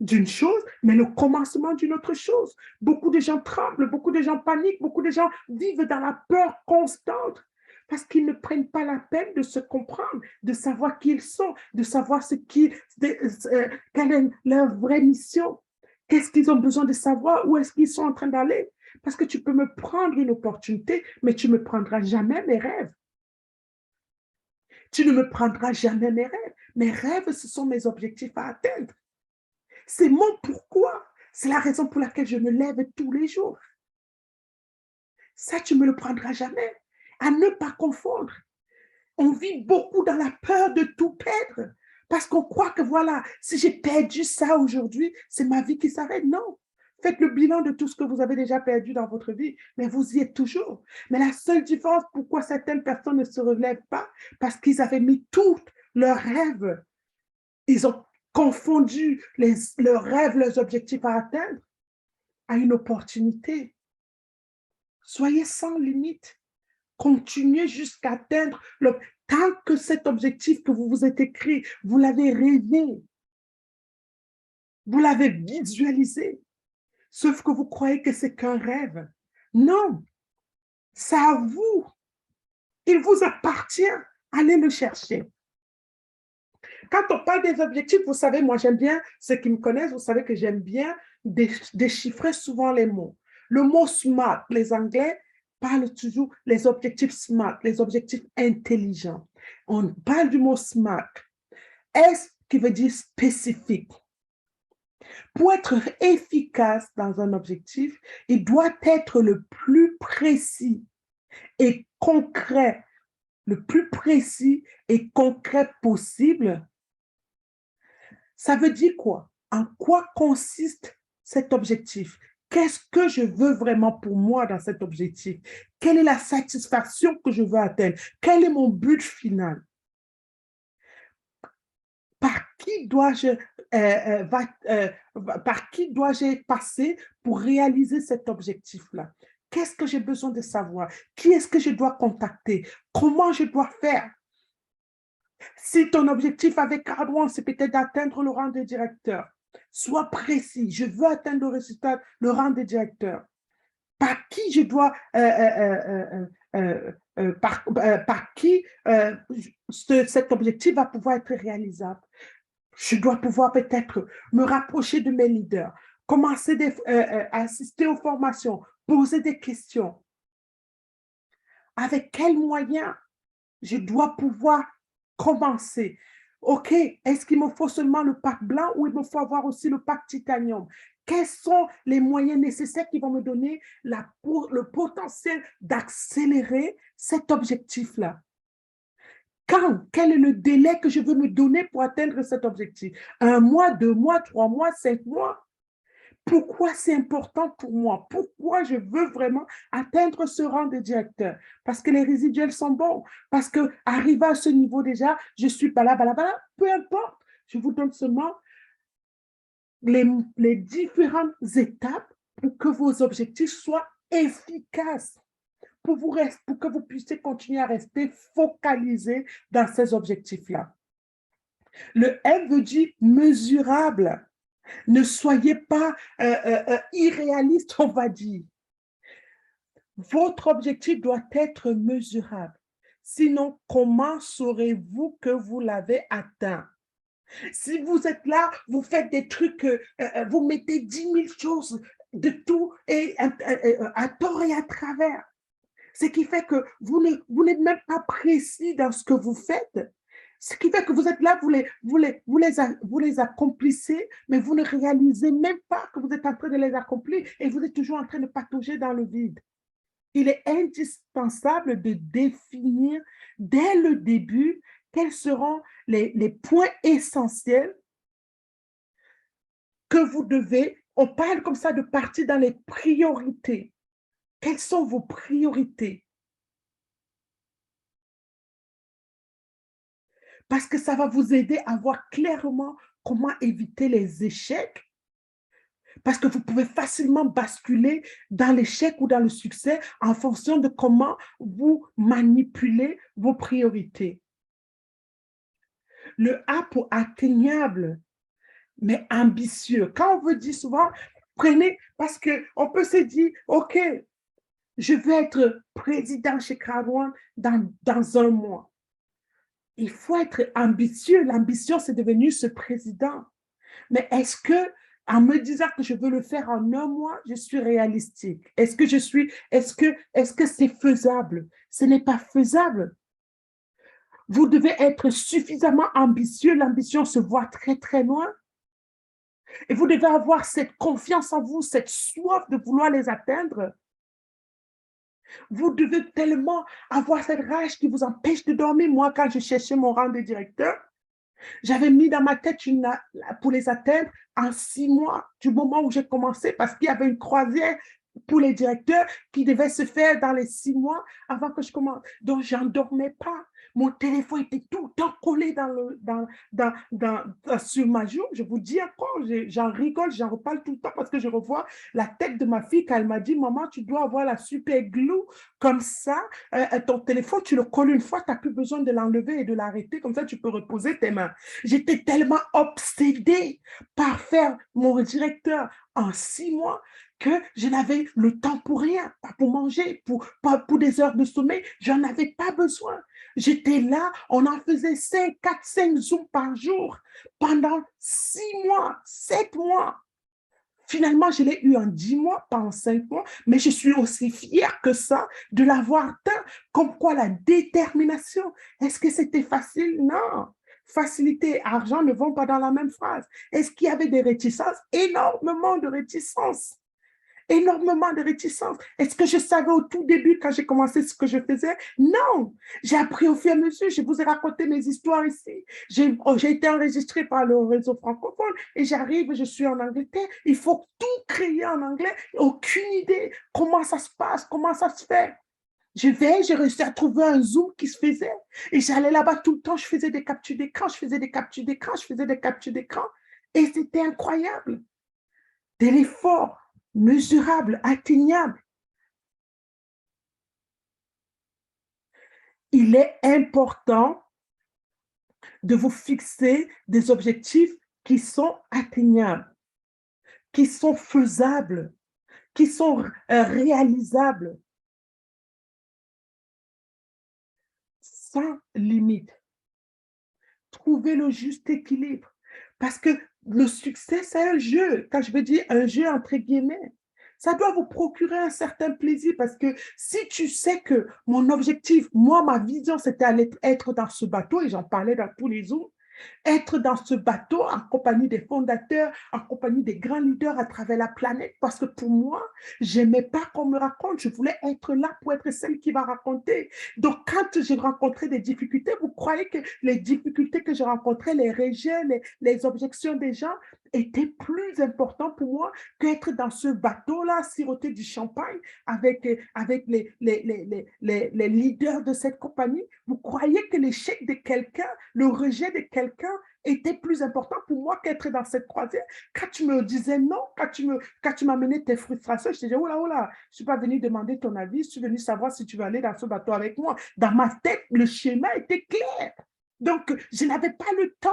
d'une chose, mais le commencement d'une autre chose. Beaucoup de gens tremblent, beaucoup de gens paniquent, beaucoup de gens vivent dans la peur constante parce qu'ils ne prennent pas la peine de se comprendre, de savoir qui ils sont, de savoir quelle est leur vraie mission, qu'est-ce qu'ils ont besoin de savoir, où est-ce qu'ils sont en train d'aller. Parce que tu peux me prendre une opportunité, mais tu ne me prendras jamais mes rêves. Tu ne me prendras jamais mes rêves. Mes rêves, ce sont mes objectifs à atteindre. C'est mon pourquoi. C'est la raison pour laquelle je me lève tous les jours. Ça, tu ne me le prendras jamais. À ne pas confondre. On vit beaucoup dans la peur de tout perdre. Parce qu'on croit que voilà, si j'ai perdu ça aujourd'hui, c'est ma vie qui s'arrête. Non. Faites le bilan de tout ce que vous avez déjà perdu dans votre vie, mais vous y êtes toujours. Mais la seule différence, pourquoi certaines personnes ne se relèvent pas, parce qu'ils avaient mis tous leurs rêves. Ils ont confondu leurs rêves, leurs objectifs à atteindre à une opportunité. Soyez sans limite. Continuez jusqu'à atteindre tant que cet objectif que vous vous êtes écrit, vous l'avez rêvé, vous l'avez visualisé, sauf que vous croyez que c'est qu'un rêve. Non, c'est à vous. Il vous appartient. Allez le chercher. Quand on parle des objectifs, vous savez, moi j'aime bien, ceux qui me connaissent, vous savez que j'aime bien déchiffrer souvent les mots. Le mot SMART, les Anglais parlent toujours les objectifs SMART, les objectifs intelligents. On parle du mot SMART. S qui veut dire spécifique. Pour être efficace dans un objectif, il doit être le plus précis et concret, le plus précis et concret possible. Ça veut dire quoi? En quoi consiste cet objectif? Qu'est-ce que je veux vraiment pour moi dans cet objectif? Quelle est la satisfaction que je veux atteindre? Quel est mon but final? Par qui dois-je passer pour réaliser cet objectif-là? Qu'est-ce que j'ai besoin de savoir? Qui est-ce que je dois contacter? Comment je dois faire? Si ton objectif avec Cardone, c'est peut-être d'atteindre le rang de directeur, sois précis. Je veux atteindre le résultat, le rang de directeur. Par qui je dois, par qui cet objectif va pouvoir être réalisable? Je dois pouvoir peut-être me rapprocher de mes leaders, commencer à assister aux formations, poser des questions. Avec quels moyens je dois pouvoir commencer? OK, est-ce qu'il me faut seulement le pack blanc ou il me faut avoir aussi le pack titanium? Quels sont les moyens nécessaires qui vont me donner le potentiel d'accélérer cet objectif-là? Quand? Quel est le délai que je veux me donner pour atteindre cet objectif? 1 mois, 2 mois, 3 mois, 5 mois? Pourquoi c'est important pour moi? Pourquoi je veux vraiment atteindre ce rang de directeur? Parce que les résiduels sont bons. Parce qu'arrivé à ce niveau déjà, je suis bala. Peu importe. Je vous donne seulement les différentes étapes pour que vos objectifs soient efficaces. Pour que vous puissiez continuer à rester focalisé dans ces objectifs-là. Le M veut dire mesurable. Ne soyez pas irréaliste, on va dire. Votre objectif doit être mesurable. Sinon, comment saurez-vous que vous l'avez atteint? Si vous êtes là, vous faites des trucs, vous mettez 10 000 choses de tout et à tort et à travers. Ce qui fait que vous n'êtes même pas précis dans ce que vous faites. Ce qui fait que vous êtes là, vous les accomplissez, mais vous ne réalisez même pas que vous êtes en train de les accomplir et vous êtes toujours en train de patauger dans le vide. Il est indispensable de définir dès le début quels seront les points essentiels que vous devez, on parle comme ça de partir dans les priorités. Quelles sont vos priorités? Parce que ça va vous aider à voir clairement comment éviter les échecs. Parce que vous pouvez facilement basculer dans l'échec ou dans le succès en fonction de comment vous manipulez vos priorités. Le A pour atteignable, mais ambitieux. Quand on veut dire souvent, prenez, parce qu'on peut se dire, OK, je veux être président chez Crowd dans un mois. Il faut être ambitieux. L'ambition, c'est devenir ce président. Mais est-ce que, en me disant que je veux le faire en un mois, je suis réalistique? Est-ce que c'est faisable? Ce n'est pas faisable. Vous devez être suffisamment ambitieux. L'ambition se voit très, très loin. Et vous devez avoir cette confiance en vous, cette soif de vouloir les atteindre. Vous devez tellement avoir cette rage qui vous empêche de dormir. Moi, quand je cherchais mon rang de directeur, j'avais mis dans ma tête pour les atteindre en 6 mois du moment où j'ai commencé parce qu'il y avait une croisière pour les directeurs qui devait se faire dans les 6 mois avant que je commence. Donc, je n'en dormais pas. Mon téléphone était tout le temps collé sur ma joue. Je vous dis encore, j'en rigole, j'en reparle tout le temps parce que je revois la tête de ma fille quand elle m'a dit, maman, tu dois avoir la super glue comme ça. Ton téléphone, tu le colles une fois, tu n'as plus besoin de l'enlever et de l'arrêter. Comme ça, tu peux reposer tes mains. J'étais tellement obsédée par faire mon directeur en 6 mois que je n'avais le temps pour rien, pas pour manger, pas pour des heures de sommeil. Je n'en avais pas besoin. J'étais là, on en faisait 4, 5 Zooms par jour pendant 6 mois, 7 mois. Finalement, je l'ai eu en 10 mois, pas en 5 mois, mais je suis aussi fière que ça de l'avoir atteint. Comme quoi la détermination. Est-ce que c'était facile? Non. Facilité et argent ne vont pas dans la même phrase. Est-ce qu'il y avait des réticences? Énormément de réticences. Énormément de réticences. Est-ce que je savais au tout début quand j'ai commencé ce que je faisais? Non. J'ai appris au fur et à mesure. Je vous ai raconté mes histoires ici. J'ai été enregistrée par le réseau francophone et j'arrive, je suis en Angleterre. Il faut tout créer en anglais. Aucune idée comment ça se passe, comment ça se fait. J'ai réussi à trouver un Zoom qui se faisait. Et j'allais là-bas tout le temps, je faisais des captures d'écran, je faisais des captures d'écran, je faisais des captures d'écran. Et c'était incroyable. De l'effort mesurable, atteignable. Il est important de vous fixer des objectifs qui sont atteignables, qui sont faisables, qui sont réalisables, sans limite. Trouver le juste équilibre. Parce que le succès, c'est un jeu. Quand je veux dire un jeu entre guillemets, ça doit vous procurer un certain plaisir parce que si tu sais que mon objectif, moi, ma vision, c'était être dans ce bateau et j'en parlais dans tous les jours, être dans ce bateau en compagnie des fondateurs, en compagnie des grands leaders à travers la planète, parce que pour moi, je n'aimais pas qu'on me raconte, je voulais être là pour être celle qui va raconter. Donc, quand j'ai rencontré des difficultés, vous croyez que les difficultés que j'ai rencontrées, les rejets, les objections des gens, étaient plus importants pour moi qu'être dans ce bateau-là, siroter du champagne avec les leaders de cette compagnie. Vous croyez que l'échec de quelqu'un, le rejet de quelqu'un était plus important pour moi qu'être dans cette croisière. Quand tu me disais non, quand tu m'amenais tes frustrations, je te disais, oh là, je ne suis pas venu demander ton avis, je suis venu savoir si tu veux aller dans ce bateau avec moi. Dans ma tête, le schéma était clair. Donc, je n'avais pas le temps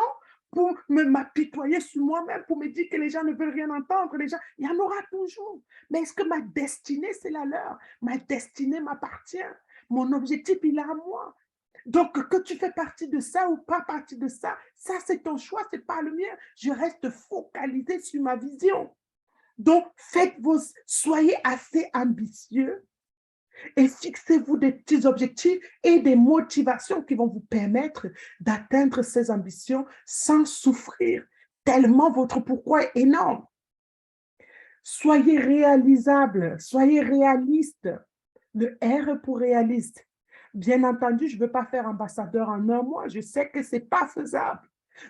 pour m'apitoyer sur moi-même, pour me dire que les gens ne veulent rien entendre. Les gens, il y en aura toujours. Mais est-ce que ma destinée, c'est la leur? Ma destinée m'appartient. Mon objectif, il est à moi. Donc, que tu fais partie de ça ou pas partie de ça, ça, c'est ton choix, ce n'est pas le mien. Je reste focalisée sur ma vision. Donc, soyez assez ambitieux et fixez-vous des petits objectifs et des motivations qui vont vous permettre d'atteindre ces ambitions sans souffrir, tellement votre pourquoi est énorme. Soyez réalisable, soyez réaliste. Le R pour réaliste. Bien entendu, je ne veux pas faire ambassadeur en un mois. Je sais que ce n'est pas faisable.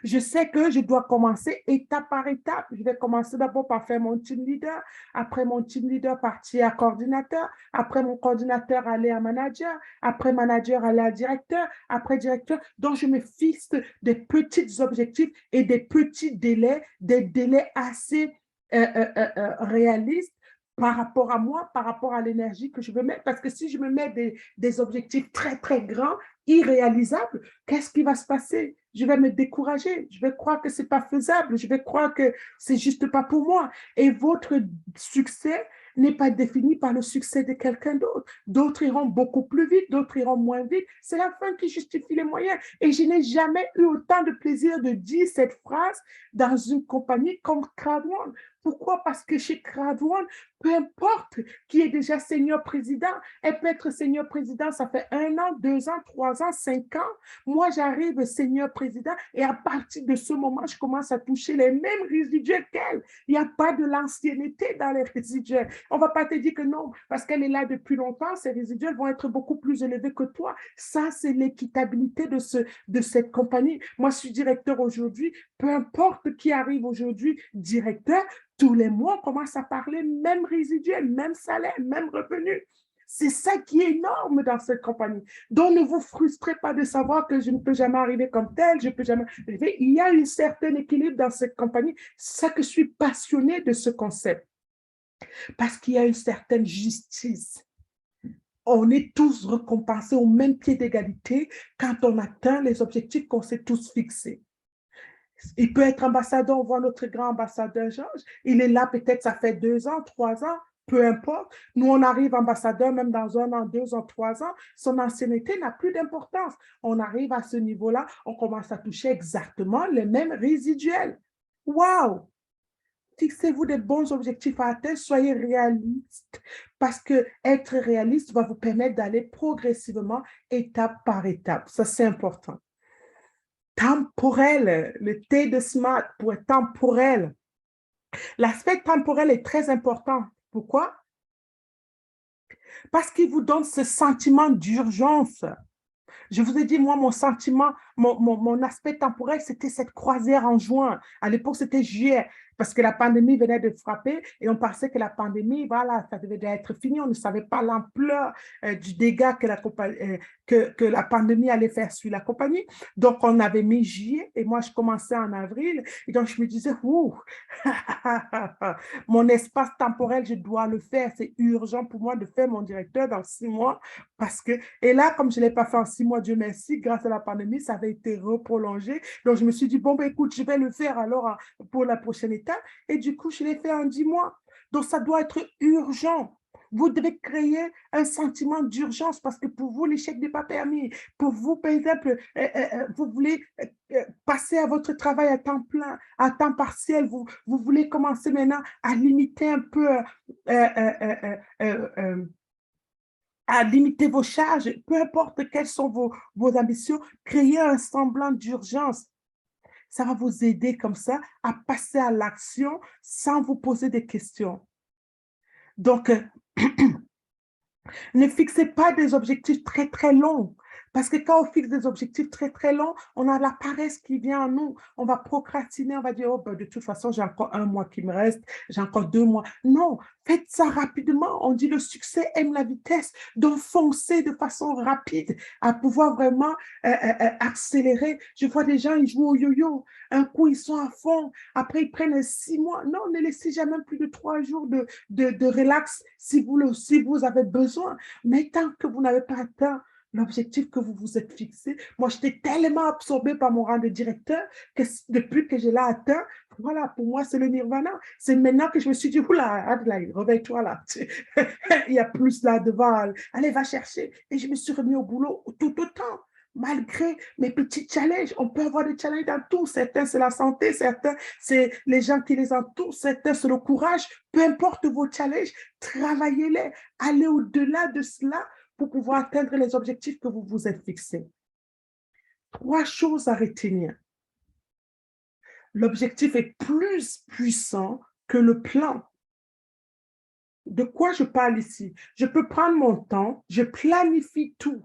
Je sais que je dois commencer étape par étape. Je vais commencer d'abord par faire mon team leader. Après mon team leader, partir à coordinateur. Après mon coordinateur, aller à manager. Après manager, aller à directeur. Après directeur. Donc, je me fixe des petits objectifs et des petits délais, des délais assez réalistes par rapport à moi, par rapport à l'énergie que je veux mettre. Parce que si je me mets des objectifs très, très grands, irréalisables, qu'est-ce qui va se passer? Je vais me décourager. Je vais croire que ce n'est pas faisable. Je vais croire que c'est juste pas pour moi. Et votre succès n'est pas défini par le succès de quelqu'un d'autre. D'autres iront beaucoup plus vite, d'autres iront moins vite. C'est la fin qui justifie les moyens. Et je n'ai jamais eu autant de plaisir de dire cette phrase dans une compagnie comme Crowd1. Pourquoi? Parce que chez Crowd1, peu importe qui est déjà senior président, elle peut être senior président, ça fait 1 an, 2 ans, 3 ans, 5 ans. Moi, j'arrive senior président et à partir de ce moment, je commence à toucher les mêmes résiduels qu'elle. Il n'y a pas de l'ancienneté dans les résiduels. On ne va pas te dire que non, parce qu'elle est là depuis longtemps, ces résiduels vont être beaucoup plus élevés que toi. Ça, c'est l'équitabilité de cette compagnie. Moi, je suis directeur aujourd'hui, peu importe qui arrive aujourd'hui, directeur, tous les mois, on commence à parler même résiduel, même salaire, même revenu. C'est ça qui est énorme dans cette compagnie. Donc, ne vous frustrez pas de savoir que je ne peux jamais arriver comme tel, je ne peux jamais arriver. Il y a un certain équilibre dans cette compagnie. C'est ça que je suis passionnée de ce concept. Parce qu'il y a une certaine justice. On est tous récompensés au même pied d'égalité quand on atteint les objectifs qu'on s'est tous fixés. Il peut être ambassadeur, on voit notre grand ambassadeur Georges, il est là peut-être ça fait 2 ans, 3 ans, peu importe. Nous, on arrive ambassadeur même dans 1 an, 2 ans, 3 ans, son ancienneté n'a plus d'importance. On arrive à ce niveau-là, on commence à toucher exactement les mêmes résiduels. Wow! Fixez-vous des bons objectifs à atteindre, soyez réaliste, parce que être réaliste va vous permettre d'aller progressivement, étape par étape. Ça, c'est important. Temporel, le T de SMART pour être temporel. L'aspect temporel est très important. Pourquoi? Parce qu'il vous donne ce sentiment d'urgence. Je vous ai dit, moi, mon sentiment, mon aspect temporel, c'était cette croisière en juin. À l'époque, c'était juillet, parce que la pandémie venait de frapper et on pensait que la pandémie, voilà, ça devait être fini. On ne savait pas l'ampleur du dégât que la pandémie allait faire sur la compagnie. Donc, on avait mis juillet et moi, je commençais en avril. Et donc, je me disais, ouh, mon espace temporel, je dois le faire. C'est urgent pour moi de faire mon directeur dans 6 mois parce que, et là, comme je ne l'ai pas fait en 6 mois, Dieu merci, grâce à la pandémie, ça avait été reprolongé. Donc, je me suis dit, bon, ben, écoute, je vais le faire alors pour la prochaine étape. Et du coup, je l'ai fait en 10 mois. Donc, ça doit être urgent. Vous devez créer un sentiment d'urgence parce que pour vous, l'échec n'est pas permis. Pour vous, par exemple, vous voulez passer à votre travail à temps plein, à temps partiel. Vous voulez commencer maintenant à limiter un peu à limiter vos charges, peu importe quelles sont vos ambitions, créer un semblant d'urgence. Ça va vous aider comme ça à passer à l'action sans vous poser des questions. Donc, ne fixez pas des objectifs très, très longs. Parce que quand on fixe des objectifs très, très longs, on a la paresse qui vient en nous. On va procrastiner, on va dire, oh, ben, de toute façon, j'ai encore 1 mois qui me reste, j'ai encore 2 mois. Non, faites ça rapidement. On dit le succès aime la vitesse. Donc, foncez de façon rapide à pouvoir vraiment accélérer. Je vois des gens, ils jouent au yo-yo. Un coup, ils sont à fond. Après, ils prennent 6 mois. Non, ne laissez jamais plus de 3 jours de relax si vous avez besoin. Mais tant que vous n'avez pas atteint l'objectif que vous vous êtes fixé. Moi, j'étais tellement absorbée par mon rang de directeur que depuis que je l'ai atteint, voilà, pour moi, c'est le nirvana. C'est maintenant que je me suis dit, oula, Adelaide, réveille-toi là. Il y a plus là devant. Allez, va chercher. Et je me suis remis au boulot tout autant. Malgré mes petits challenges, on peut avoir des challenges dans tout. Certains, c'est la santé, certains, c'est les gens qui les entourent, certains, c'est le courage. Peu importe vos challenges, travaillez-les. Allez au-delà de cela pour pouvoir atteindre les objectifs que vous vous êtes fixés. 3 choses à retenir. L'objectif est plus puissant que le plan. De quoi je parle ici? Je peux prendre mon temps, je planifie tout.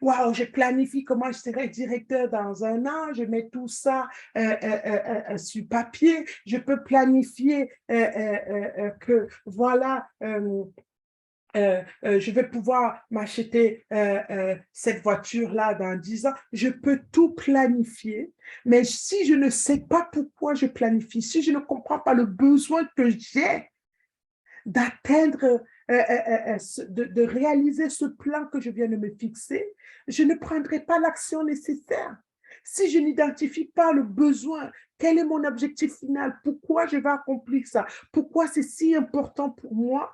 Waouh, je planifie comment je serai directeur dans un an, je mets tout ça sur papier, je peux planifier que voilà, je vais pouvoir m'acheter cette voiture-là dans 10 ans. Je peux tout planifier, mais si je ne sais pas pourquoi je planifie, si je ne comprends pas le besoin que j'ai d'atteindre, de réaliser ce plan que je viens de me fixer, je ne prendrai pas l'action nécessaire. Si je n'identifie pas le besoin, quel est mon objectif final, pourquoi je vais accomplir ça, pourquoi c'est si important pour moi,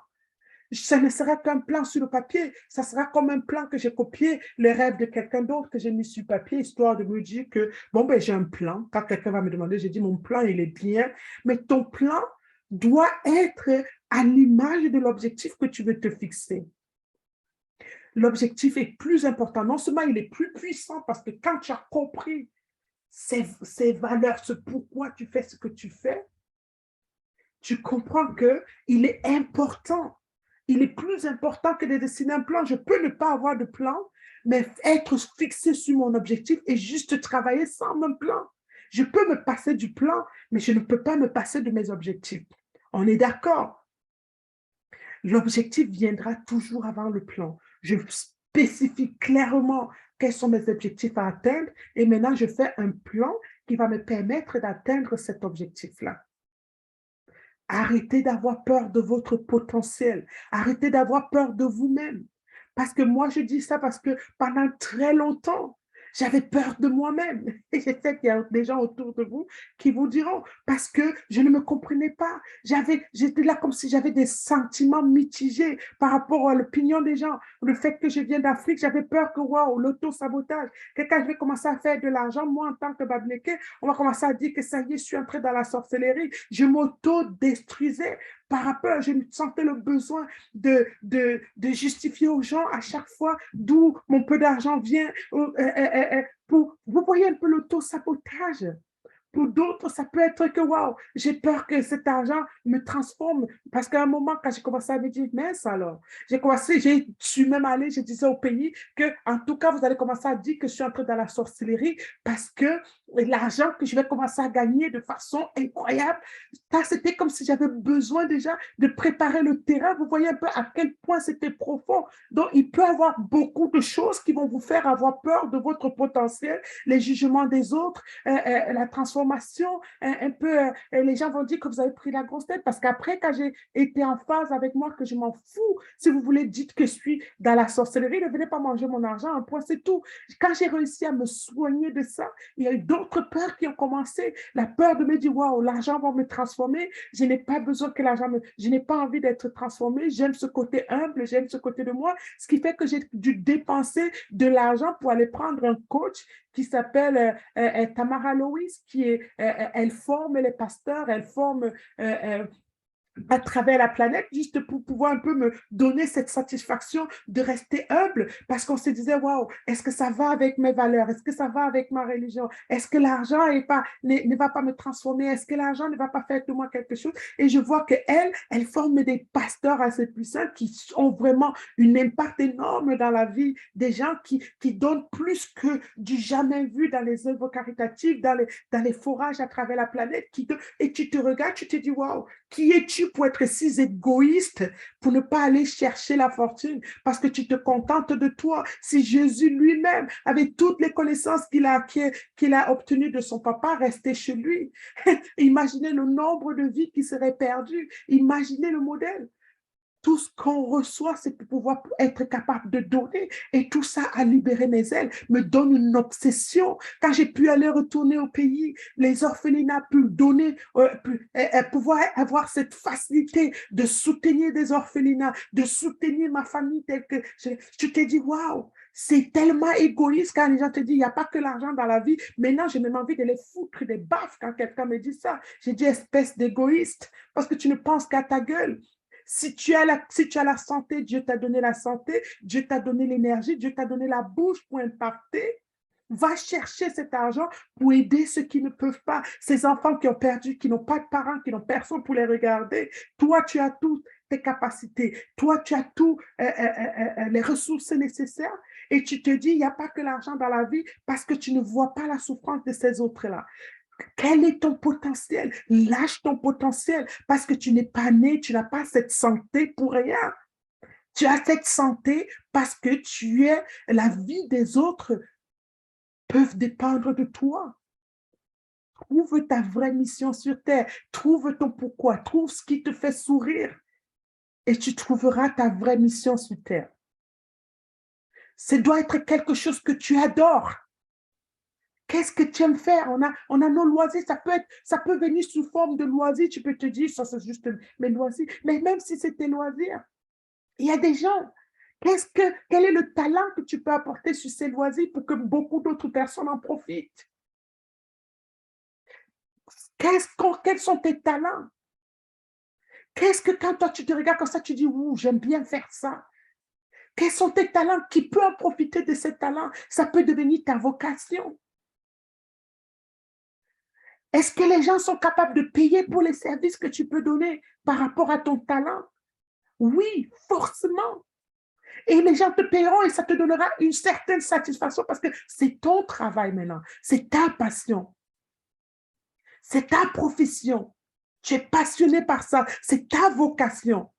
ça ne sera qu'un plan sur le papier. Ça sera comme un plan que j'ai copié, le rêve de quelqu'un d'autre que j'ai mis sur papier, histoire de me dire que, bon, ben, j'ai un plan. Quand quelqu'un va me demander, j'ai dit, mon plan, il est bien. Mais ton plan doit être à l'image de l'objectif que tu veux te fixer. L'objectif est plus important. Non seulement il est plus puissant parce que quand tu as compris ces valeurs, ce pourquoi tu fais ce que tu fais, tu comprends qu'il est important. Il est plus important que de dessiner un plan. Je peux ne pas avoir de plan, mais être fixé sur mon objectif et juste travailler sans mon plan. Je peux me passer du plan, mais je ne peux pas me passer de mes objectifs. On est d'accord? L'objectif viendra toujours avant le plan. Je spécifie clairement quels sont mes objectifs à atteindre et maintenant je fais un plan qui va me permettre d'atteindre cet objectif-là. Arrêtez d'avoir peur de votre potentiel. Arrêtez d'avoir peur de vous-même. Parce que moi, je dis ça parce que pendant très longtemps, j'avais peur de moi-même. Et je sais qu'il y a des gens autour de vous qui vous diront, parce que je ne me comprenais pas. J'étais là comme si j'avais des sentiments mitigés par rapport à l'opinion des gens. Le fait que je viens d'Afrique, j'avais peur que, waouh, l'auto-sabotage. Quand je vais commencer à faire de l'argent, moi, en tant que Babneke, on va commencer à dire que ça y est, je suis entrée dans la sorcellerie. Je m'auto-détruisais par rapport, je sentais le besoin de justifier aux gens à chaque fois d'où mon peu d'argent vient. Vous voyez un peu l'auto-sabotage. Pour d'autres, ça peut être que, waouh, j'ai peur que cet argent me transforme. Parce qu'à un moment, quand j'ai commencé à me dire, mince alors, je suis même allée, je disais au pays que, en tout cas, vous allez commencer à dire que je suis entrée dans la sorcellerie parce que l'argent que je vais commencer à gagner de façon incroyable, ça, c'était comme si j'avais besoin déjà de préparer le terrain. Vous voyez un peu à quel point c'était profond. Donc, il peut y avoir beaucoup de choses qui vont vous faire avoir peur de votre potentiel, les jugements des autres, la transformation, un peu, les gens vont dire que vous avez pris la grosse tête parce qu'après, quand j'ai été en phase avec moi, que je m'en fous, si vous voulez, dites que je suis dans la sorcellerie, ne venez pas manger mon argent, un point, c'est tout. Quand j'ai réussi à me soigner de ça, il y a eu d'autres peurs qui ont commencé. La peur de me dire, waouh, l'argent va me transformer, je n'ai pas besoin que l'argent me... Je n'ai pas envie d'être transformée, j'aime ce côté humble, j'aime ce côté de moi, ce qui fait que j'ai dû dépenser de l'argent pour aller prendre un coach qui s'appelle Tamara Lois, elle forme les pasteurs, elle forme à travers la planète, juste pour pouvoir un peu me donner cette satisfaction de rester humble, parce qu'on se disait, waouh, est-ce que ça va avec mes valeurs? Est-ce que ça va avec ma religion? Est-ce que l'argent ne va pas me transformer? Est-ce que l'argent ne va pas faire de moi quelque chose? Et je vois qu'elle, elle forme des pasteurs assez puissants qui ont vraiment un impact énorme dans la vie des gens qui donnent plus que du jamais vu dans les œuvres caritatives, dans les forages à travers la planète, et tu te regardes, tu te dis, waouh, qui es-tu pour être si égoïste, pour ne pas aller chercher la fortune, parce que tu te contentes de toi? Si Jésus lui-même, avec toutes les connaissances qu'il a obtenues de son papa, restait chez lui, imaginez le nombre de vies qui seraient perdues, imaginez le modèle. tout ce qu'on reçoit, c'est pour pouvoir être capable de donner. Et tout ça a libéré mes ailes, me donne une obsession. Quand j'ai pu aller retourner au pays, les orphelinats, pu donner, pouvoir avoir cette facilité de soutenir des orphelinats, de soutenir ma famille telle que tu t'es dit, waouh, c'est tellement égoïste quand les gens te disent, il n'y a pas que l'argent dans la vie. Maintenant, j'ai même envie de les foutre des baffes quand quelqu'un me dit ça. J'ai dit, espèce d'égoïste, parce que tu ne penses qu'à ta gueule. Si tu as la santé, Dieu t'a donné la santé, Dieu t'a donné l'énergie, Dieu t'a donné la bouche pour impacter. Va chercher cet argent pour aider ceux qui ne peuvent pas, ces enfants qui ont perdu, qui n'ont pas de parents, qui n'ont personne pour les regarder. Toi, tu as toutes tes capacités. Toi, tu as tous les ressources nécessaires et tu te dis, il n'y a pas que l'argent dans la vie parce que tu ne vois pas la souffrance de ces autres-là. Quel est ton potentiel? Lâche ton potentiel parce que tu n'es pas né, tu n'as pas cette santé pour rien. Tu as cette santé parce que tu es, la vie des autres peuvent dépendre de toi. Trouve ta vraie mission sur Terre. Trouve ton pourquoi. Trouve ce qui te fait sourire. Et tu trouveras ta vraie mission sur Terre. Ça doit être quelque chose que tu adores. Qu'est-ce que tu aimes faire? On a nos loisirs, ça peut venir sous forme de loisirs. Tu peux te dire, ça c'est juste mes loisirs. Mais même si c'est tes loisirs, il y a des gens. Quel est le talent que tu peux apporter sur ces loisirs pour que beaucoup d'autres personnes en profitent? Quels sont tes talents? Qu'est-ce que quand toi tu te regardes comme ça, tu dis, ouh, j'aime bien faire ça. Quels sont tes talents? Qui peut en profiter de ces talents? Ça peut devenir ta vocation. Est-ce que les gens sont capables de payer pour les services que tu peux donner par rapport à ton talent? Oui, forcément. Et les gens te paieront et ça te donnera une certaine satisfaction parce que c'est ton travail maintenant, c'est ta passion, c'est ta profession. Tu es passionné par ça, c'est ta vocation.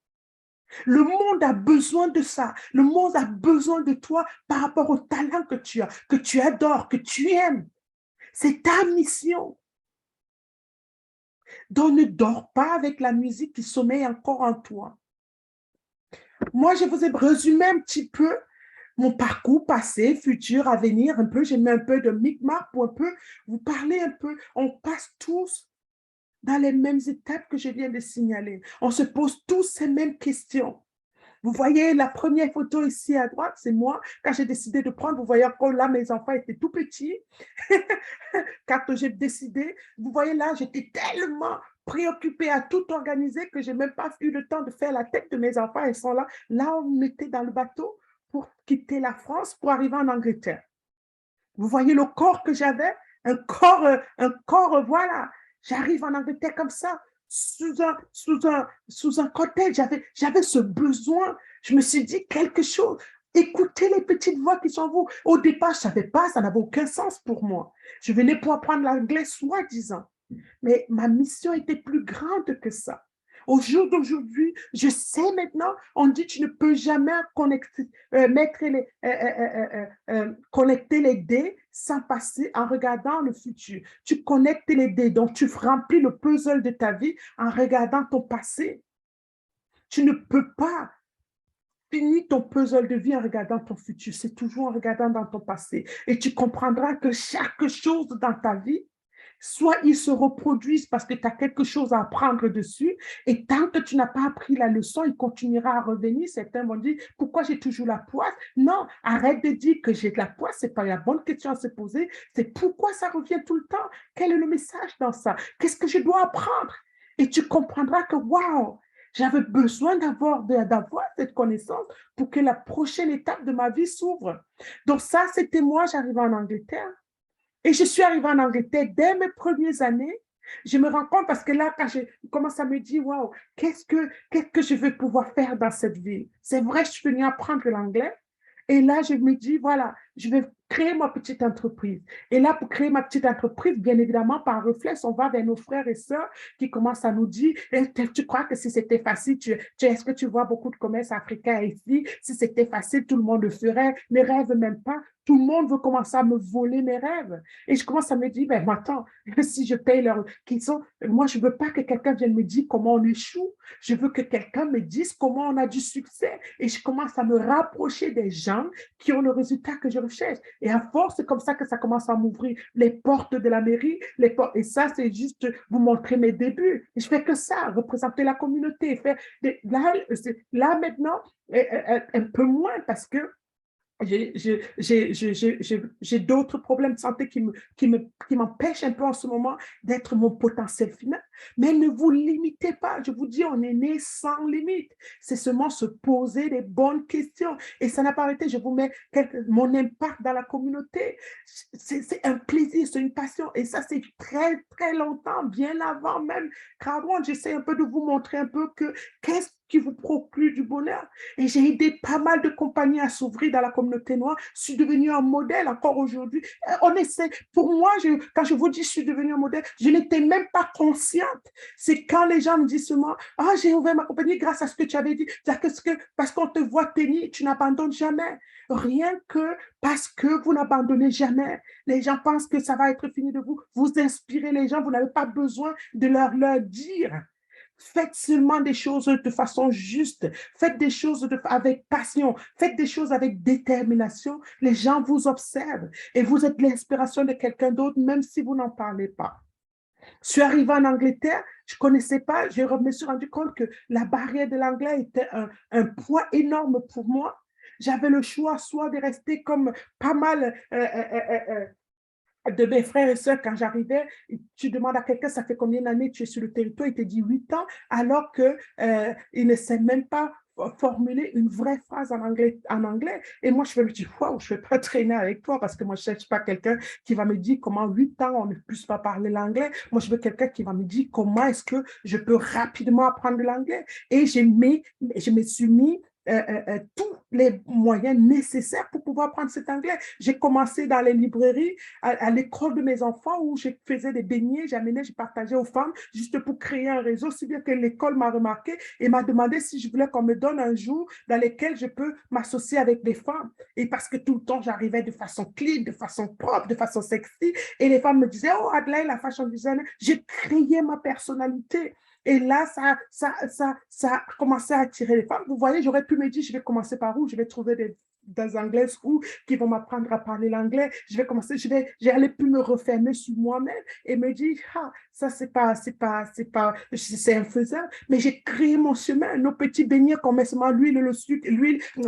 Le monde a besoin de ça. Le monde a besoin de toi par rapport au talent que tu adores, que tu aimes. C'est ta mission. Donc, ne dors pas avec la musique qui sommeille encore en toi. Moi, je vous ai résumé un petit peu mon parcours passé, futur, avenir, un peu. J'ai mis un peu de micmac pour un peu vous parler un peu. On passe tous dans les mêmes étapes que je viens de signaler. On se pose tous ces mêmes questions. Vous voyez la première photo ici à droite, c'est moi. Quand j'ai décidé de prendre, vous voyez encore là, mes enfants étaient tout petits. Quand j'ai décidé, vous voyez là, j'étais tellement préoccupée à tout organiser que je n'ai même pas eu le temps de faire la tête de mes enfants. Ils sont là. Là, on était dans le bateau pour quitter la France, pour arriver en Angleterre. Vous voyez le corps que j'avais? Un corps, voilà. J'arrive en Angleterre comme ça, sous un cocktail. J'avais ce besoin. Je me suis dit quelque chose. Écoutez les petites voix qui sont vous. Au départ, je ne savais pas, ça n'avait aucun sens pour moi. Je venais pour apprendre l'anglais, soi-disant. Mais ma mission était plus grande que ça. Au jour d'aujourd'hui, je sais maintenant, on dit que tu ne peux jamais connecter les dés sans passer en regardant le futur. Tu connectes les dés, donc tu remplis le puzzle de ta vie en regardant ton passé. Tu ne peux pas finir ton puzzle de vie en regardant ton futur. C'est toujours en regardant dans ton passé. Et tu comprendras que chaque chose dans ta vie, soit ils se reproduisent parce que tu as quelque chose à apprendre dessus, et tant que tu n'as pas appris la leçon, il continuera à revenir. Certains vont dire, pourquoi j'ai toujours la poisse? Non, arrête de dire que j'ai de la poisse, ce n'est pas la bonne question à se poser, c'est pourquoi ça revient tout le temps? Quel est le message dans ça? Qu'est-ce que je dois apprendre? Et tu comprendras que, waouh, j'avais besoin d'avoir cette connaissance pour que la prochaine étape de ma vie s'ouvre. Donc ça, c'était moi, j'arrivais en Angleterre. Et je suis arrivée en Angleterre dès mes premières années. Je me rends compte parce que là, quand je commence à me dire, waouh, qu'est-ce que je vais pouvoir faire dans cette ville? C'est vrai, je suis venue apprendre l'anglais. Et là, je me dis, voilà, je vais créer ma petite entreprise. Et là, pour créer ma petite entreprise, bien évidemment, par réflexe, on va vers nos frères et sœurs qui commencent à nous dire, tu crois que si c'était facile, est-ce que tu vois beaucoup de commerces africains ici? Si c'était facile, tout le monde le ferait. Ne rêve même pas. tout le monde veut commencer à me voler mes rêves. Et je commence à me dire, ben attends, si je paye leur... moi, je ne veux pas que quelqu'un vienne me dire comment on échoue. Je veux que quelqu'un me dise comment on a du succès. Et je commence à me rapprocher des gens qui ont le résultat que je recherche. Et à force, c'est comme ça que ça commence à m'ouvrir les portes de la mairie. Les portes, et ça, c'est juste vous montrer mes débuts. Et je fais que ça, représenter la communauté. Faire là maintenant, un peu moins parce que j'ai d'autres problèmes de santé qui m'empêchent un peu en ce moment d'être mon potentiel final. Mais ne vous limitez pas. Je vous dis, on est né sans limite. C'est seulement se poser des bonnes questions. Et ça n'a pas arrêté. Je vous mets mon impact dans la communauté. C'est un plaisir, c'est une passion. Et ça, c'est très, très longtemps, bien avant même. Crowdrun, j'essaie un peu de vous montrer un peu que qu'est-ce qui vous procure du bonheur. Et j'ai aidé pas mal de compagnies à s'ouvrir dans la communauté noire. Je suis devenue un modèle encore aujourd'hui. On essaie. Pour moi, quand je vous dis je suis devenue un modèle, je n'étais même pas consciente. C'est quand les gens me disent seulement, ah, j'ai ouvert ma compagnie grâce à ce que tu avais dit. Parce qu'on te voit tenir, tu n'abandonnes jamais. Rien que parce que vous n'abandonnez jamais. Les gens pensent que ça va être fini de vous. Vous inspirez les gens. Vous n'avez pas besoin de leur dire. Faites seulement des choses de façon juste. Faites des choses avec passion. Faites des choses avec détermination. Les gens vous observent et vous êtes l'inspiration de quelqu'un d'autre, même si vous n'en parlez pas. Je suis arrivée en Angleterre, je ne connaissais pas, je me suis rendu compte que la barrière de l'anglais était un poids énorme pour moi. J'avais le choix soit de rester comme pas mal de mes frères et sœurs, quand j'arrivais, tu demandes à quelqu'un, ça fait combien d'années tu es sur le territoire, il te dit 8 ans, alors qu'il ne sait même pas formuler une vraie phrase en anglais. Et moi, je me dis, waouh, je ne vais pas traîner avec toi parce que moi, je ne cherche pas quelqu'un qui va me dire comment 8 ans on ne puisse pas parler l'anglais. Moi, je veux quelqu'un qui va me dire comment est-ce que je peux rapidement apprendre l'anglais. Et je me suis mis tous les moyens nécessaires pour pouvoir apprendre cet anglais. J'ai commencé dans les librairies, à l'école de mes enfants où je faisais des beignets, j'amenais, je partageais aux femmes juste pour créer un réseau, si bien que l'école m'a remarqué et m'a demandé si je voulais qu'on me donne un jour dans lequel je peux m'associer avec des femmes. Et parce que tout le temps, j'arrivais de façon clean, de façon propre, de façon sexy. Et les femmes me disaient, oh, Adelaide, la fashion designer, j'ai créé ma personnalité. Et là, ça a commencé à attirer les femmes. Vous voyez, j'aurais pu me dire, je vais commencer par où? Je vais trouver des Anglaises qui vont m'apprendre à parler l'anglais. J'allais plus me refermer sur moi-même et me dire, ah, ça, c'est infaisable. Mais j'ai créé mon chemin. Nos petits beignets qu'on met seulement l'huile et le sucre,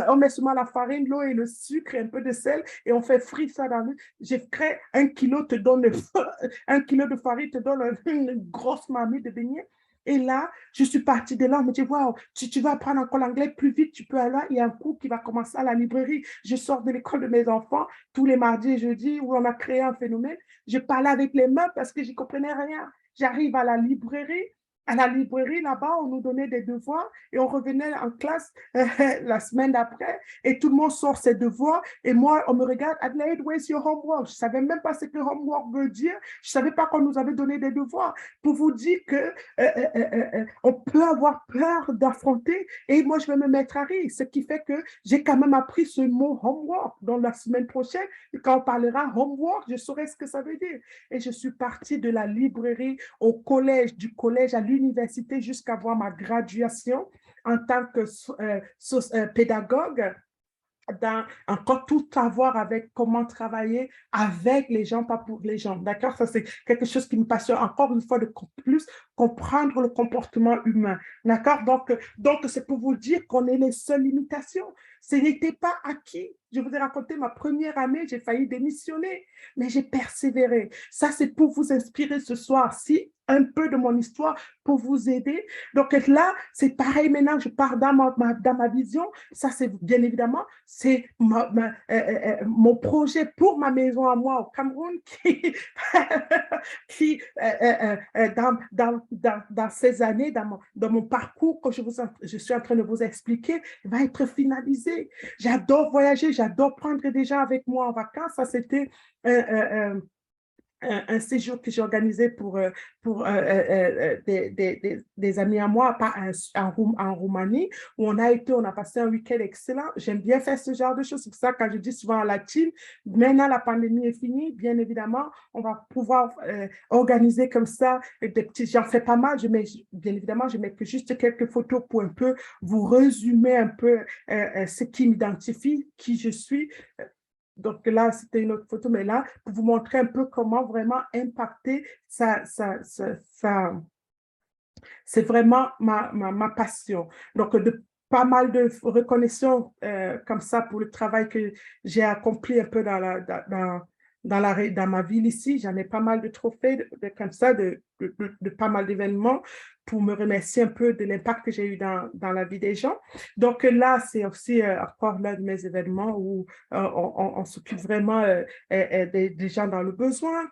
on met seulement la farine, l'eau et le sucre et un peu de sel et on fait frire ça dans l'huile. J'ai créé 1 kilo te donne 1 kilo de farine te donne une grosse marmite de beignets. Et là, je suis partie de là, on me dit, waouh, tu vas apprendre encore l'anglais plus vite, tu peux aller là. Il y a un cours qui va commencer à la librairie. Je sors de l'école de mes enfants tous les mardis et jeudis où on a créé un phénomène. Je parlais avec les mains parce que je n'y comprenais rien. J'arrive à la librairie. À la librairie, là-bas, on nous donnait des devoirs et on revenait en classe la semaine d'après et tout le monde sort ses devoirs et moi, on me regarde, Adelaide, where's your homework? Je ne savais même pas ce que homework veut dire. Je ne savais pas qu'on nous avait donné des devoirs. Pour vous dire que on peut avoir peur d'affronter et moi, je vais me mettre à rire. Ce qui fait que j'ai quand même appris ce mot homework. Dans la semaine prochaine, quand on parlera homework, je saurai ce que ça veut dire. Et je suis partie de la librairie au collège, du collège à l'université jusqu'à avoir ma graduation en tant que pédagogue. Encore tout à voir avec comment travailler avec les gens, pas pour les gens. D'accord? Ça, c'est quelque chose qui me passionne encore une fois de plus, comprendre le comportement humain. D'accord? Donc c'est pour vous dire qu'on est les seules limitations. Ce n'était pas acquis. Je vous ai raconté ma première année, j'ai failli démissionner, mais j'ai persévéré. Ça, c'est pour vous inspirer ce soir-ci, un peu de mon histoire pour vous aider. Donc là, c'est pareil maintenant, je pars dans ma vision. Ça, c'est bien évidemment, c'est mon projet pour ma maison à moi au Cameroun qui dans ces années, dans mon parcours que je suis en train de vous expliquer, va être finalisé. J'adore voyager, j'adore prendre des gens avec moi en vacances. Ça, c'était un séjour que j'ai organisé des amis à moi en Roumanie, où on a été, on a passé un week-end excellent. J'aime bien faire ce genre de choses. C'est pour ça que quand je dis souvent à la team, maintenant la pandémie est finie, bien évidemment, on va pouvoir organiser comme ça des petits, j'en fais pas mal, bien évidemment, je mets que juste quelques photos pour un peu vous résumer un peu ce qui m'identifie, qui je suis. Donc là, c'était une autre photo, mais là, pour vous montrer un peu comment vraiment impacter c'est vraiment ma passion. Donc, pas mal de reconnaissance comme ça pour le travail que j'ai accompli un peu dans ma ville ici. J'en ai pas mal de trophées comme ça, de pas mal d'événements pour me remercier un peu de l'impact que j'ai eu dans la vie des gens. Donc là, c'est aussi encore l'un de mes événements où on s'occupe vraiment des gens dans le besoin.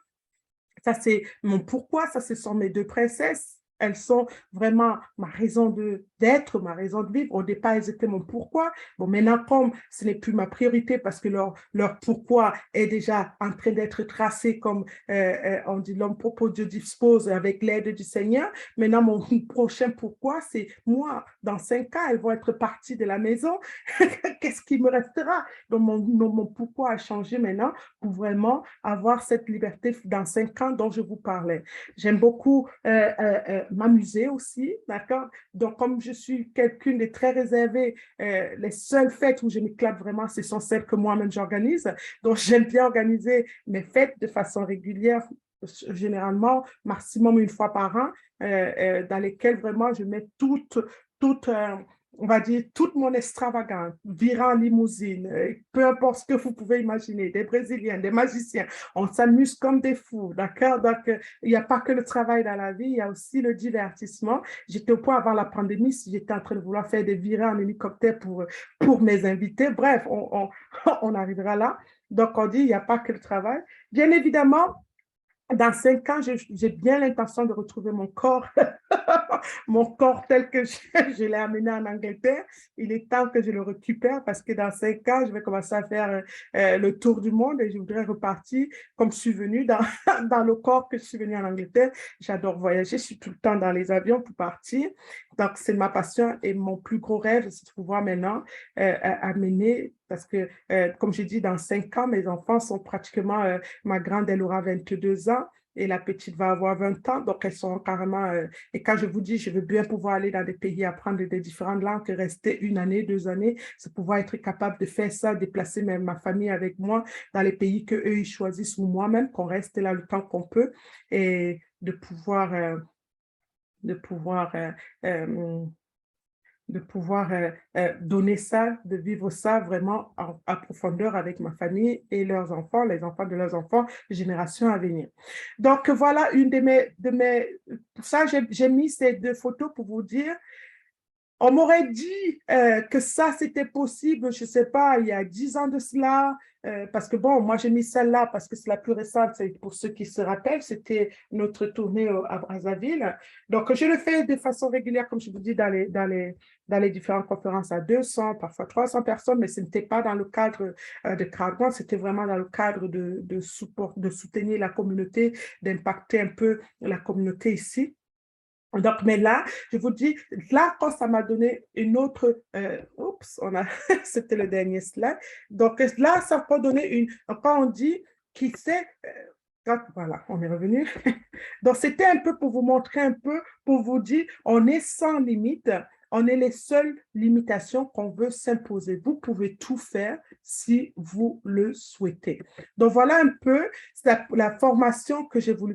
Ça, c'est mon pourquoi. Ça, ce sont mes deux princesses. Elles sont vraiment ma raison d'être, ma raison de vivre. Au départ, elles étaient mon pourquoi. Bon, maintenant, comme ce n'est plus ma priorité parce que leur pourquoi est déjà en train d'être tracé comme on dit, l'homme propose, Dieu dispose avec l'aide du Seigneur. Maintenant, mon prochain pourquoi, c'est moi. Dans 5 ans, elles vont être parties de la maison. Qu'est-ce qui me restera? Donc, mon pourquoi a changé maintenant pour vraiment avoir cette liberté dans 5 ans dont je vous parlais. J'aime beaucoup m'amuser aussi, d'accord? Donc, comme je suis quelqu'une de très réservée, les seules fêtes où je m'éclate vraiment, ce sont celles que moi-même j'organise. Donc, j'aime bien organiser mes fêtes de façon régulière, généralement maximum une fois par an, dans lesquelles vraiment je mets toute on va dire, toute mon extravagance, virant en limousine, peu importe ce que vous pouvez imaginer, des Brésiliens, des magiciens, on s'amuse comme des fous, d'accord? Donc, il n'y a pas que le travail dans la vie, il y a aussi le divertissement. J'étais au point avant la pandémie, si j'étais en train de vouloir faire des virées en hélicoptère pour mes invités. Bref, on arrivera là. Donc, on dit, il n'y a pas que le travail. Bien évidemment, dans 5 ans, j'ai bien l'intention de retrouver mon corps, mon corps tel que je l'ai amené en Angleterre. Il est temps que je le récupère parce que dans 5 ans, je vais commencer à faire le tour du monde et je voudrais repartir comme je suis venue dans le corps que je suis venue en Angleterre. J'adore voyager, je suis tout le temps dans les avions pour partir. Donc, c'est ma passion et mon plus gros rêve, c'est de pouvoir maintenant amener, parce que, comme je dis, dans 5 ans, mes enfants sont pratiquement, ma grande, elle aura 22 ans et la petite va avoir 20 ans. Donc, elles sont carrément, et quand je vous dis, je veux bien pouvoir aller dans des pays, apprendre des différentes langues, rester 1 année, 2 années, c'est pouvoir être capable de faire ça, déplacer même ma famille avec moi dans les pays qu'eux, ils choisissent ou moi-même, qu'on reste là le temps qu'on peut et de pouvoir euh, donner ça, de vivre ça vraiment en profondeur avec ma famille et leurs enfants, les enfants de leurs enfants, générations à venir. Donc voilà, pour ça, j'ai mis ces 2 photos pour vous dire on m'aurait dit que ça, c'était possible, je ne sais pas, il y a 10 ans de cela, parce que bon, moi j'ai mis celle-là parce que c'est la plus récente, c'est pour ceux qui se rappellent, c'était notre tournée à Brazzaville. Donc, je le fais de façon régulière, comme je vous dis, dans les différentes conférences à 200, parfois 300 personnes, mais ce n'était pas dans le cadre de crowdfunding, c'était vraiment dans le cadre de support, de soutenir la communauté, d'impacter un peu la communauté ici. Donc, mais là, je vous dis, là, quand ça m'a donné une autre, c'était le dernier slide. Donc là, ça peut donner quand on dit, qui sait, voilà, on est revenu. Donc, c'était un peu pour vous montrer un peu, pour vous dire, on est sans limite, on est les seules limitations qu'on veut s'imposer. Vous pouvez tout faire si vous le souhaitez. Donc, voilà un peu la formation que j'ai voulu